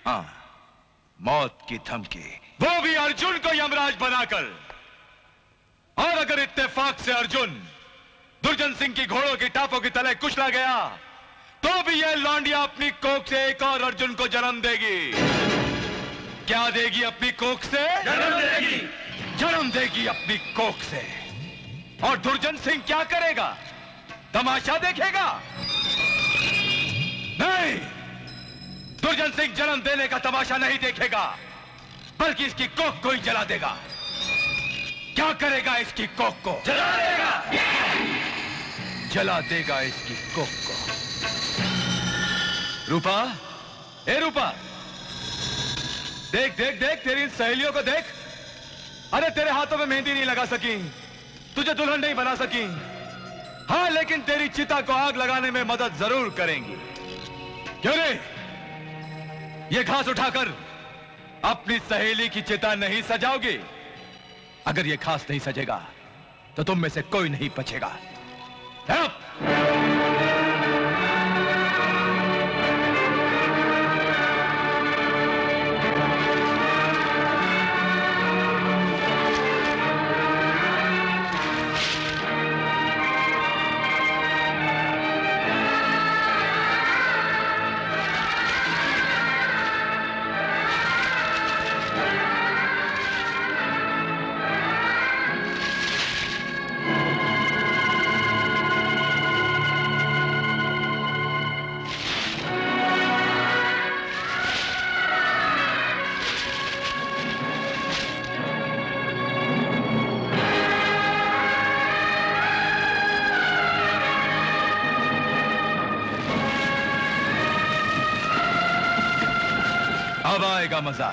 हाँ, मौत की धमकी, वो भी अर्जुन को यमराज बनाकर। और अगर इत्तेफाक से अर्जुन दुर्जन सिंह की घोड़ों की टापों की तले कुचला गया तो भी यह लौंडिया अपनी कोख से एक और अर्जुन को जन्म देगी। क्या देगी अपनी कोख से? जन्म देगी। जन्म देगी अपनी कोख से। और दुर्जन सिंह क्या करेगा? तमाशा देखेगा? नहीं, दुर्जन सिंह जन्म देने का तमाशा नहीं देखेगा, बल्कि इसकी कोख को ही जला देगा। क्या करेगा इसकी कोख को? जला देगा। जला देगा इसकी कोख को। रूपा, ए रूपा, देख देख देख तेरी इन सहेलियों को देख। अरे तेरे हाथों में मेहंदी नहीं लगा सकी, तुझे दुल्हन नहीं बना सकी। हाँ, लेकिन तेरी चिता को आग लगाने में मदद जरूर करेंगी। क्यों रे? ये घास उठाकर अपनी सहेली की चिता नहीं सजाओगे? अगर ये घास नहीं सजेगा तो तुम में से कोई नहीं बचेगा। अब आएगा मजा।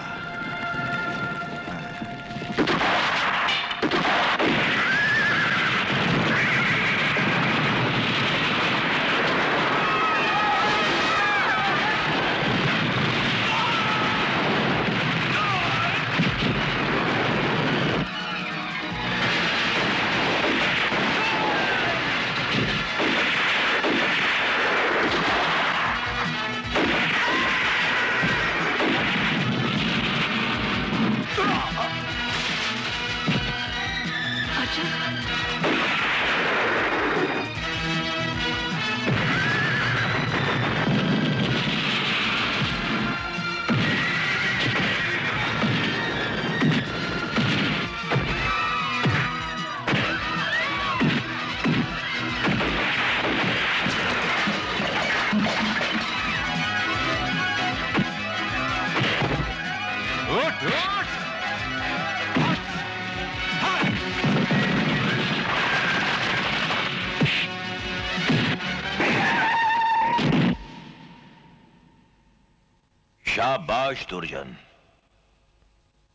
शाबाश दुर्जन,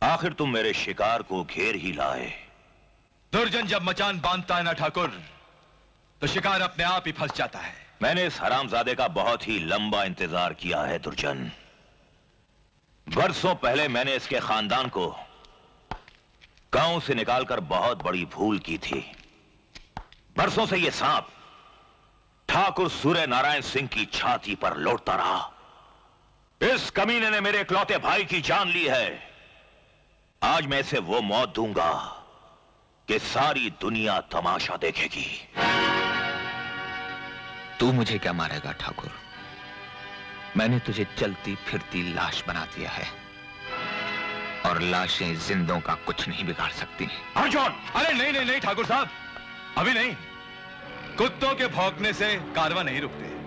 आखिर तुम मेरे शिकार को घेर ही लाए। दुर्जन जब मचान बांधता है ना ठाकुर, तो शिकार अपने आप ही फंस जाता है। मैंने इस हरामजादे का बहुत ही लंबा इंतजार किया है दुर्जन। बरसों पहले मैंने इसके खानदान को गांव से निकालकर बहुत बड़ी भूल की थी। बरसों से यह सांप ठाकुर सूर्य नारायण सिंह की छाती पर लौटता रहा। इस कमीने ने मेरे इकलौते भाई की जान ली है। आज मैं इसे वो मौत दूंगा कि सारी दुनिया तमाशा देखेगी। तू मुझे क्या मारेगा ठाकुर? मैंने तुझे चलती फिरती लाश बना दिया है, और लाशें जिंदों का कुछ नहीं बिगाड़ सकती। अर्जुन! अरे नहीं नहीं नहीं ठाकुर साहब, अभी नहीं। कुत्तों के भौंकने से कारवां नहीं रुकते।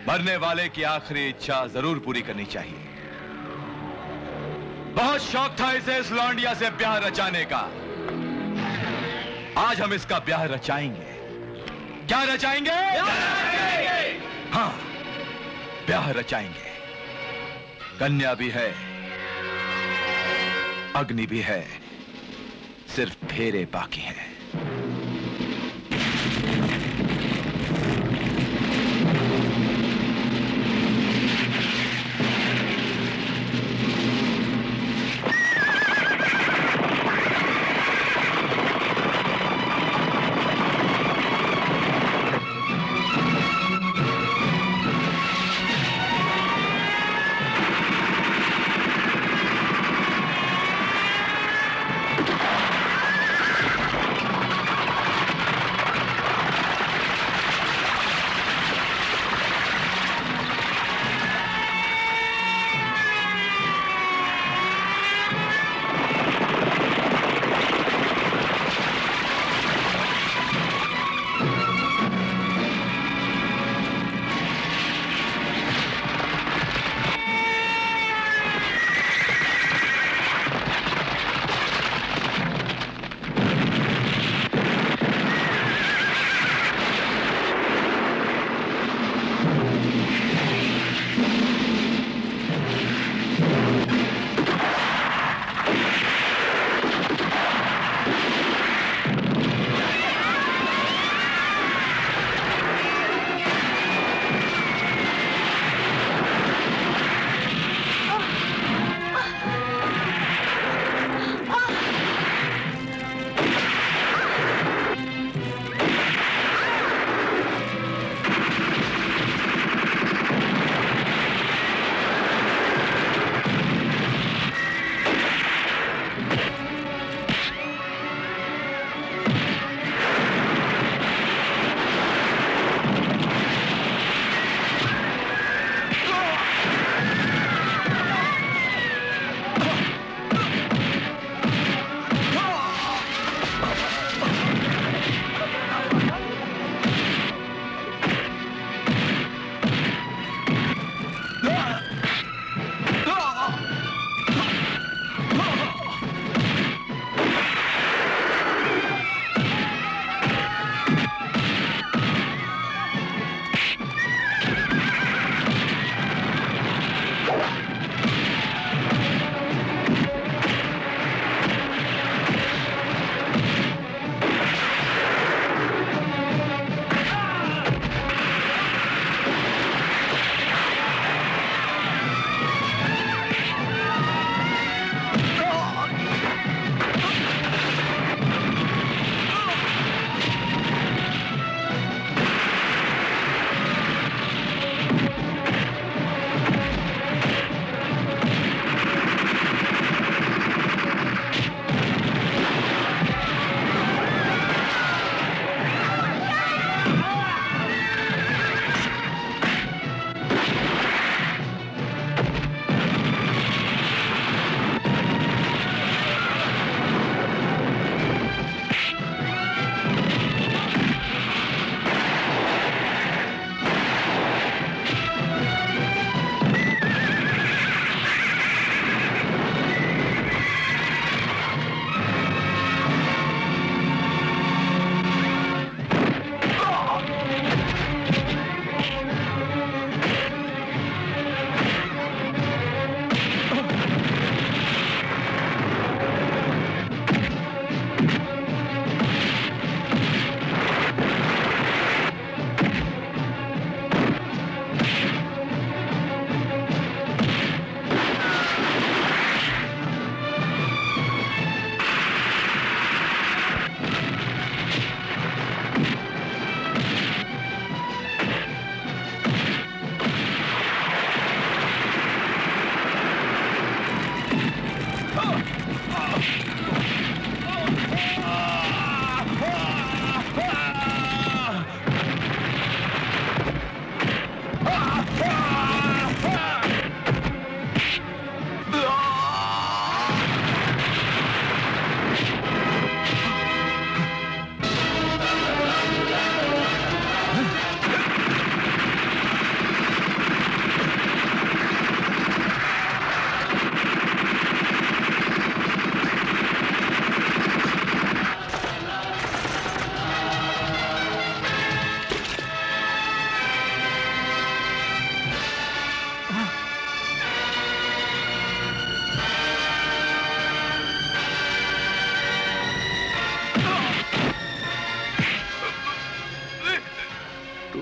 मरने वाले की आखिरी इच्छा जरूर पूरी करनी चाहिए। बहुत शौक था इसे इस लौंडिया से ब्याह रचाने का। आज हम इसका ब्याह रचाएंगे। क्या रचाएंगे? हाँ, ब्याह रचाएंगे। कन्या भी है, अग्नि भी है, सिर्फ फेरे बाकी हैं।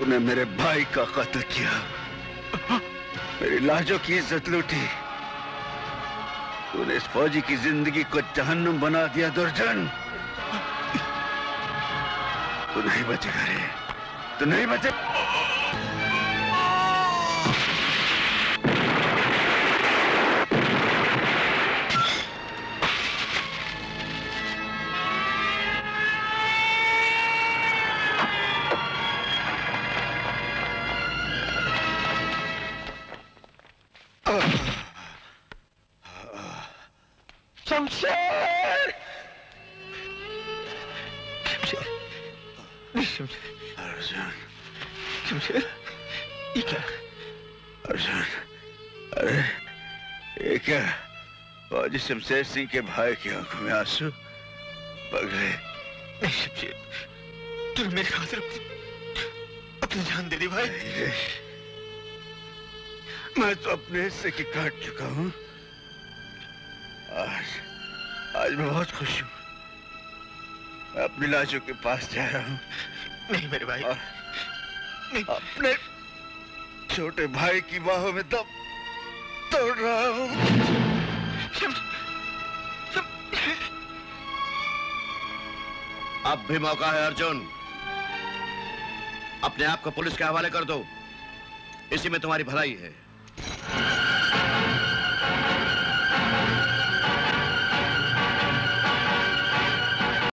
तूने मेरे भाई का कत्ल किया, मेरी लाशों की इज्जत लूटी, तूने इस फौजी की जिंदगी को जहन्नुम बना दिया दुर्जन। तू नहीं बचेगा रे, तू नहीं बचेगा। शमशेर! अर्जुन, शमशेर, ये क्या? अर्जुन, अरे ये क्या? फौजी शमशेर सिंह के भाई की आंखों में आंसू बग गए। नहीं शमशेर, तूने मेरी खातिर अपनी जान दे दी भाई। मैं तो अपने हिस्से की काट चुका हूँ। आज मैं बहुत खुश हूँ। मैं अपनी लाशों के पास जा रहा हूँ। नहीं मेरे भाई, नहीं। अपने छोटे भाई की बाहों में दम तोड़ रहा हूँ। अब भी मौका है अर्जुन, अपने आप को पुलिस के हवाले कर दो, इसी में तुम्हारी भलाई है।